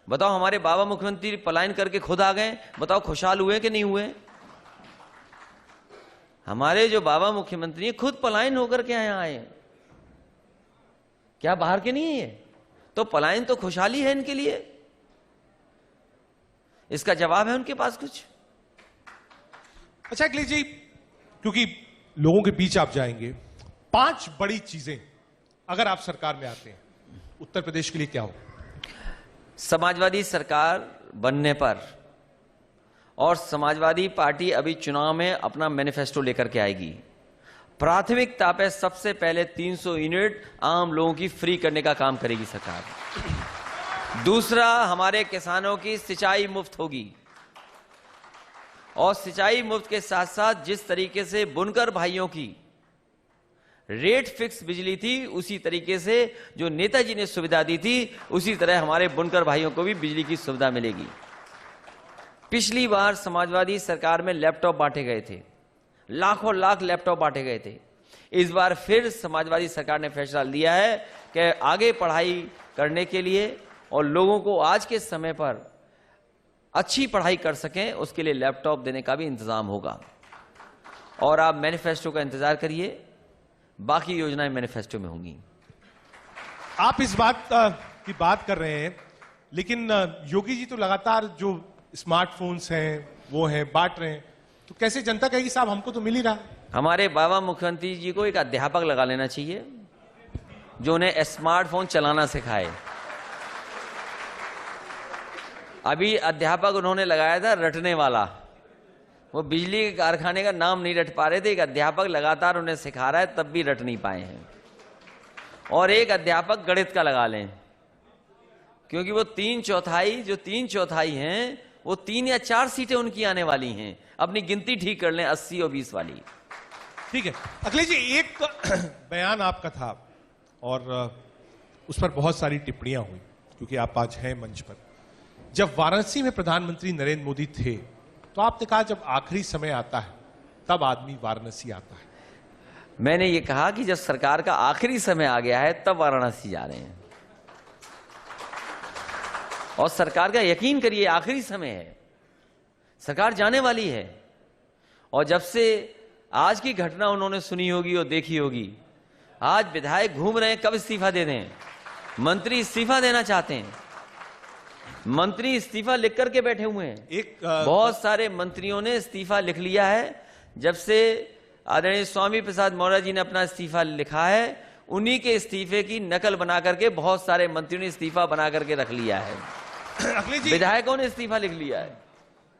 बताओ हमारे बाबा मुख्यमंत्री पलायन करके खुद आ गए, बताओ खुशहाल हुए कि नहीं हुए? हमारे जो बाबा मुख्यमंत्री हैं खुद पलायन होकर के यहां आए, क्या बाहर के नहीं है? तो पलायन तो खुशहाली है इनके लिए। इसका जवाब है उनके पास कुछ? अच्छा अखिलेश जी, क्योंकि लोगों के बीच आप जाएंगे, 5 बड़ी चीजें अगर आप सरकार में आते हैं उत्तर प्रदेश के लिए क्या हो? समाजवादी सरकार बनने पर, और समाजवादी पार्टी अभी चुनाव में अपना मैनिफेस्टो लेकर के आएगी, प्राथमिकता पे सबसे पहले 300 यूनिट आम लोगों की फ्री करने का काम करेगी सरकार। दूसरा, हमारे किसानों की सिंचाई मुफ्त होगी, और सिंचाई मुफ्त के साथ साथ जिस तरीके से बुनकर भाइयों की रेट फिक्स बिजली थी, उसी तरीके से जो नेताजी ने सुविधा दी थी, उसी तरह हमारे बुनकर भाइयों को भी बिजली की सुविधा मिलेगी। पिछली बार समाजवादी सरकार में लैपटॉप बांटे गए थे, लाखों लाख लैपटॉप बांटे गए थे। इस बार फिर समाजवादी सरकार ने फैसला लिया है कि आगे पढ़ाई करने के लिए और लोगों को आज के समय पर अच्छी पढ़ाई कर सकें, उसके लिए लैपटॉप देने का भी इंतजाम होगा। और आप मैनिफेस्टो का इंतजार करिए, बाकी योजनाएं मैनिफेस्टो में होंगी। आप इस बात की बात कर रहे हैं, लेकिन योगी जी तो लगातार जो स्मार्टफोन्स हैं वो हैं, बांट रहे हैं, तो कैसे जनता कहेगी साहब हमको तो मिल ही रहा? हमारे बाबा मुख्यमंत्री जी को एक अध्यापक लगा लेना चाहिए जो उन्हें स्मार्टफोन चलाना सिखाए। अभी अध्यापक उन्होंने लगाया था रटने वाला, वो बिजली के कारखाने का नाम नहीं रट पा रहे थे। एक अध्यापक लगातार उन्हें सिखा रहा है, तब भी रट नहीं पाए हैं। और एक अध्यापक गणित का लगा लें, क्योंकि वो 3 चौथाई हैं, वो 3 या 4 सीटें उनकी आने वाली हैं। अपनी गिनती ठीक कर लें, 80 और 20 वाली। ठीक है अखिलेश जी, एक बयान आपका था और उस पर बहुत सारी टिप्पणियां हुई, क्योंकि आप आज हैं मंच पर। जब वाराणसी में प्रधानमंत्री नरेंद्र मोदी थे तो आपने कहा जब आखिरी समय आता है तब आदमी वाराणसी आता है। मैंने ये कहा कि जब सरकार का आखिरी समय आ गया है तब वाराणसी जा रहे हैं। और सरकार का यकीन करिए आखिरी समय है। सरकार जाने वाली है। और जब से आज की घटना उन्होंने सुनी होगी और देखी होगी, आज विधायक घूम रहे हैं कब इस्तीफा दे दें, मंत्री इस्तीफा देना चाहते हैं, मंत्री इस्तीफा लिख करके बैठे हुए हैं। बहुत सारे मंत्रियों ने इस्तीफा लिख लिया है। जब से आदरणीय स्वामी प्रसाद मौर्य जी ने अपना इस्तीफा लिखा है, उन्हीं के इस्तीफे की नकल बना करके बहुत सारे मंत्रियों ने इस्तीफा बना करके रख लिया है। अखिलेश जी, विधायकों ने इस्तीफा लिख लिया है।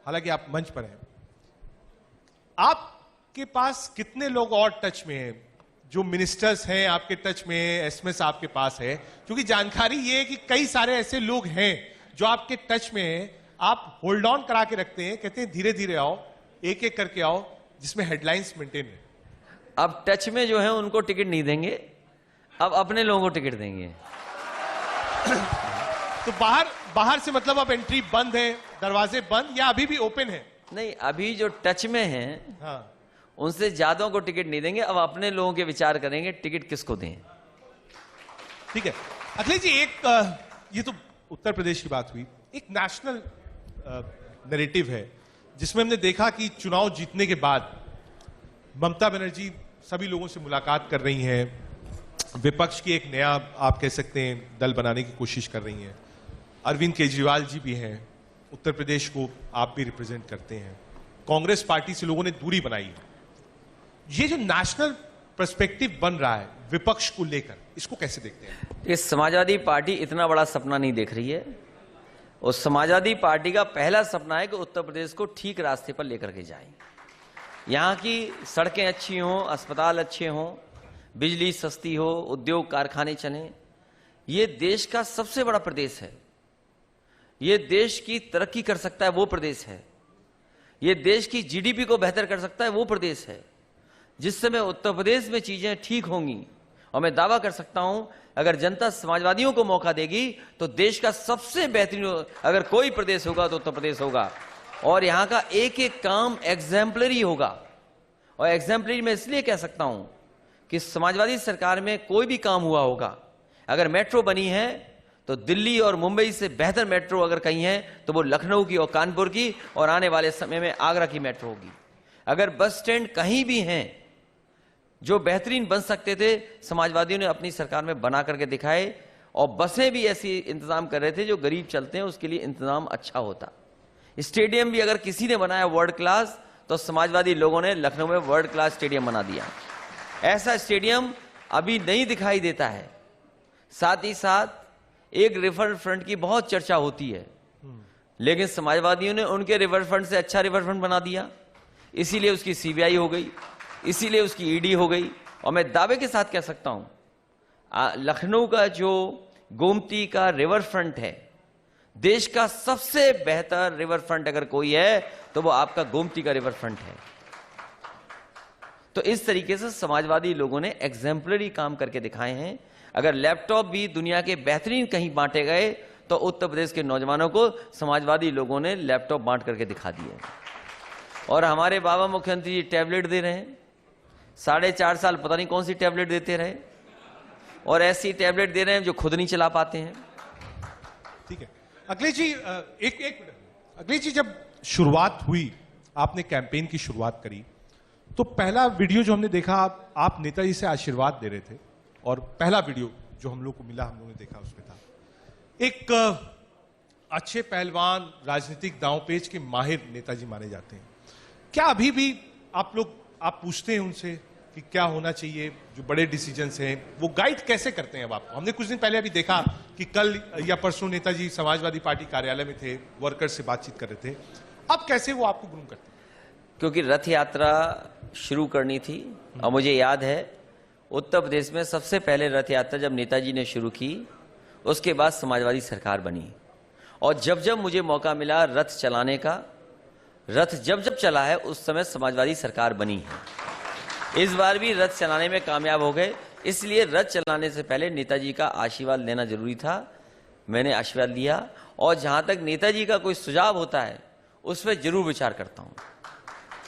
हालांकि आप मंच पर हैं, आपके पास कितने लोग और टच में हैं? जो मिनिस्टर्स हैं आपके टच में, एसएमएस आपके पास है? क्योंकि जानकारी ये है कि कई सारे ऐसे लोग हैं जो आपके टच में हैं, आप होल्ड ऑन करा के रखते हैं, कहते हैं धीरे धीरे आओ, एक एक करके आओ, जिसमें हेडलाइंस मेंटेन है। अब टच में जो है उनको टिकट नहीं देंगे, अब अपने लोगों को टिकट देंगे। तो बाहर से मतलब अब एंट्री बंद है, दरवाजे बंद, या अभी भी ओपन है? नहीं, अभी जो टच में हैं, हाँ, उनसे ज्यादा को टिकट नहीं देंगे। अब अपने लोगों के विचार करेंगे टिकट किसको दें। ठीक है। अखिलेश जी, ये तो उत्तर प्रदेश की बात हुई, एक नेशनल नैरेटिव है जिसमें हमने देखा कि चुनाव जीतने के बाद ममता बनर्जी सभी लोगों से मुलाकात कर रही हैं, विपक्ष की एक नया आप कह सकते हैं दल बनाने की कोशिश कर रही हैं, अरविंद केजरीवाल जी भी हैं, उत्तर प्रदेश को आप भी रिप्रेजेंट करते हैं, कांग्रेस पार्टी से लोगों ने दूरी बनाई है। ये जो नेशनल पर्सपेक्टिव बन रहा है विपक्ष को लेकर, इसको कैसे देखते हैं? ये समाजवादी पार्टी इतना बड़ा सपना नहीं देख रही है। उस समाजवादी पार्टी का पहला सपना है कि उत्तर प्रदेश को ठीक रास्ते पर लेकर के जाए। यहाँ की सड़कें अच्छी हों, अस्पताल अच्छे हों, बिजली सस्ती हो, उद्योग कारखाने चलें। ये देश का सबसे बड़ा प्रदेश है, ये देश की तरक्की कर सकता है वो प्रदेश है, ये देश की जीडीपी को बेहतर कर सकता है वो प्रदेश है। जिस समय उत्तर प्रदेश में चीजें ठीक होंगी, और मैं दावा कर सकता हूं अगर जनता समाजवादियों को मौका देगी तो देश का सबसे बेहतरीन अगर कोई प्रदेश होगा तो उत्तर प्रदेश होगा। और यहां का एक एक काम एग्जाम्पलरी होगा। और एग्जाम्पलरी मैं इसलिए कह सकता हूं कि समाजवादी सरकार में कोई भी काम हुआ होगा, अगर मेट्रो बनी है तो दिल्ली और मुंबई से बेहतर मेट्रो अगर कहीं है तो वो लखनऊ की और कानपुर की, और आने वाले समय में आगरा की मेट्रो होगी। अगर बस स्टैंड कहीं भी हैं जो बेहतरीन बन सकते थे, समाजवादियों ने अपनी सरकार में बना करके दिखाए। और बसें भी ऐसी इंतजाम कर रहे थे जो गरीब चलते हैं उसके लिए इंतजाम अच्छा होता। स्टेडियम भी अगर किसी ने बनाया वर्ल्ड क्लास, तो समाजवादी लोगों ने लखनऊ में वर्ल्ड क्लास स्टेडियम बना दिया। ऐसा स्टेडियम अभी नहीं दिखाई देता है। साथ ही साथ एक रिवर फ्रंट की बहुत चर्चा होती है, लेकिन समाजवादियों ने उनके रिवर फ्रंट से अच्छा रिवर फ्रंट बना दिया, इसीलिए उसकी सीबीआई हो गई, इसीलिए उसकी ईडी हो गई। और मैं दावे के साथ कह सकता हूं, लखनऊ का जो गोमती का रिवर फ्रंट है, देश का सबसे बेहतर रिवर फ्रंट अगर कोई है तो वो आपका गोमती का रिवर फ्रंट है। तो इस तरीके से समाजवादी लोगों ने एग्जाम्पलरी काम करके दिखाए हैं। अगर लैपटॉप भी दुनिया के बेहतरीन कहीं बांटे गए तो उत्तर प्रदेश के नौजवानों को समाजवादी लोगों ने लैपटॉप बांट करके दिखा दिए। और हमारे बाबा मुख्यमंत्री जी टैबलेट दे रहे हैं, 4.5 साल पता नहीं कौन सी टैबलेट देते रहे, और ऐसी टैबलेट दे रहे हैं जो खुद नहीं चला पाते हैं। ठीक है अखिलेश जी, एक मिनट। अखिलेश जी, जब शुरुआत हुई, आपने कैंपेन की शुरुआत करी, तो पहला वीडियो जो हमने देखा, आप नेताजी से आशीर्वाद दे रहे थे, और पहला वीडियो जो हम लोग को मिला, हम लोगों ने देखा, उसमें था एक अच्छे पहलवान, राजनीतिक दांवपेच के माहिर नेताजी माने जाते हैं। क्या अभी भी आप पूछते हैं उनसे कि क्या होना चाहिए, जो बड़े डिसीजंस हैं वो गाइड कैसे करते हैं अब आपको? हमने कुछ दिन पहले अभी देखा कि कल या परसों नेताजी समाजवादी पार्टी कार्यालय में थे, वर्कर्स से बातचीत कर रहे थे। अब कैसे वो आपको ग्रूम करते हैं? क्योंकि रथ यात्रा शुरू करनी थी, और मुझे याद है उत्तर प्रदेश में सबसे पहले रथ यात्रा जब नेताजी ने शुरू की, उसके बाद समाजवादी सरकार बनी। और जब जब मुझे मौका मिला रथ चलाने का, रथ जब जब चला है उस समय समाजवादी सरकार बनी है। इस बार भी रथ चलाने में कामयाब हो गए, इसलिए रथ चलाने से पहले नेताजी का आशीर्वाद लेना जरूरी था। मैंने आशीर्वाद लिया, और जहां तक नेताजी का कोई सुझाव होता है उस पर जरूर विचार करता हूं।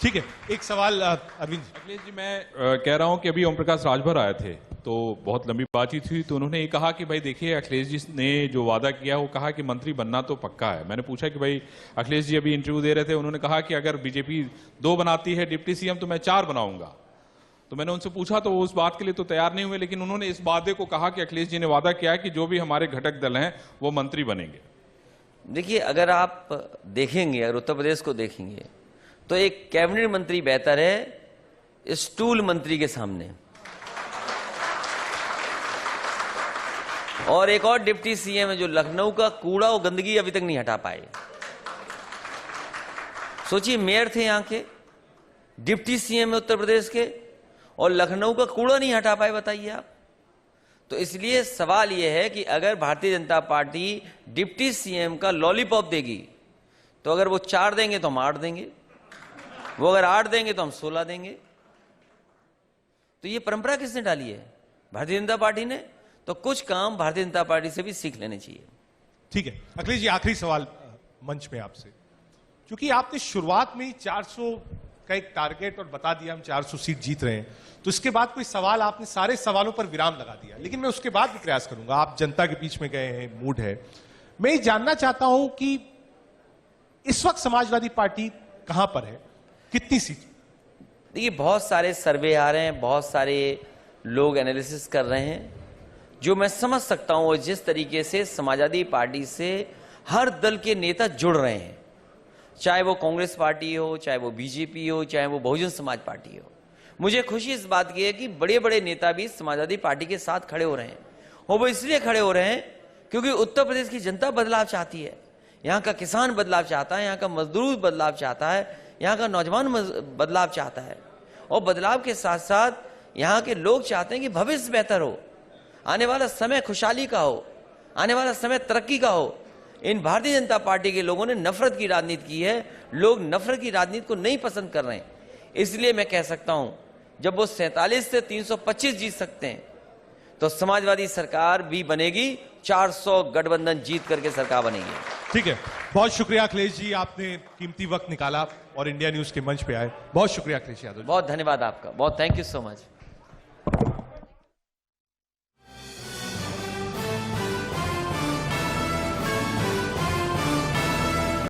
ठीक है, एक सवाल अरविंद जी, मैं कह रहा हूं कि अभी ओम प्रकाश राजभर आए थे, तो बहुत लंबी बातचीत हुई। तो उन्होंने ये कहा कि भाई देखिए, अखिलेश जी ने जो वादा किया वो कहा कि मंत्री बनना तो पक्का है। मैंने पूछा कि भाई अखिलेश जी अभी इंटरव्यू दे रहे थे, उन्होंने कहा कि अगर बीजेपी 2 बनाती है डिप्टी सीएम तो मैं 4 बनाऊंगा। तो मैंने उनसे पूछा तो वो उस बात के लिए तो तैयार नहीं हुए, लेकिन उन्होंने इस वादे को कहा कि अखिलेश जी ने वादा किया है कि जो भी हमारे घटक दल हैं वो मंत्री बनेंगे। देखिए, अगर आप देखेंगे, अगर उत्तर प्रदेश को देखेंगे तो एक कैबिनेट मंत्री बेहतर है स्टूल मंत्री के सामने, और एक और डिप्टी सीएम है जो लखनऊ का कूड़ा और गंदगी अभी तक नहीं हटा पाए। सोचिए, मेयर थे यहां के, डिप्टी सीएम है उत्तर प्रदेश के, और लखनऊ का कूड़ा नहीं हटा पाए, बताइए आप। तो इसलिए सवाल यह है कि अगर Bharatiya Janata party deputy CM का लॉलीपॉप देगी तो अगर वो 4 देंगे तो हम 8 देंगे, वो अगर 8 देंगे तो हम 16 देंगे। तो ये परंपरा किसने डाली है? भारतीय जनता पार्टी ने। तो कुछ काम भारतीय जनता पार्टी से भी सीख लेने चाहिए। ठीक है अखिलेश जी, आखिरी सवाल मंच में आपसे, क्योंकि आपने शुरुआत में ही 400 का एक टारगेट और बता दिया हम 400 सीट जीत रहे हैं, तो इसके बाद कोई सवाल, आपने सारे सवालों पर विराम लगा दिया, लेकिन मैं उसके बाद भी प्रयास करूंगा। आप जनता के बीच में गए हैं, मूड है, मैं ये जानना चाहता हूं कि इस वक्त समाजवादी पार्टी कहां पर है, कितनी सीट? देखिए, बहुत सारे सर्वे आ रहे हैं, बहुत सारे लोग एनालिसिस कर रहे हैं, जो मैं समझ सकता हूं। और जिस तरीके से समाजवादी पार्टी से हर दल के नेता जुड़ रहे हैं, चाहे वो कांग्रेस पार्टी हो, चाहे वो बीजेपी हो, चाहे वो बहुजन समाज पार्टी हो, मुझे खुशी इस बात की है कि बड़े बड़े नेता भी समाजवादी पार्टी के साथ खड़े हो रहे हैं। और वो इसलिए खड़े हो रहे हैं क्योंकि उत्तर प्रदेश की जनता बदलाव चाहती है, यहाँ का किसान बदलाव चाहता है, यहाँ का मजदूर बदलाव चाहता है, यहाँ का नौजवान बदलाव चाहता है, और बदलाव के साथ साथ यहाँ के लोग चाहते हैं कि भविष्य बेहतर हो, आने वाला समय खुशहाली का हो, आने वाला समय तरक्की का हो। इन भारतीय जनता पार्टी के लोगों ने नफरत की राजनीति की है, लोग नफरत की राजनीति को नहीं पसंद कर रहे हैं। इसलिए मैं कह सकता हूं, जब वो 47 से 325 जीत सकते हैं तो समाजवादी सरकार भी बनेगी, 400 गठबंधन जीत करके सरकार बनेगी। ठीक है, बहुत शुक्रिया अखिलेश जी, आपने कीमती वक्त निकाला और इंडिया न्यूज के मंच पे आए। बहुत शुक्रिया अखिलेश यादव जी। बहुत धन्यवाद आपका, बहुत थैंक यू सो मच।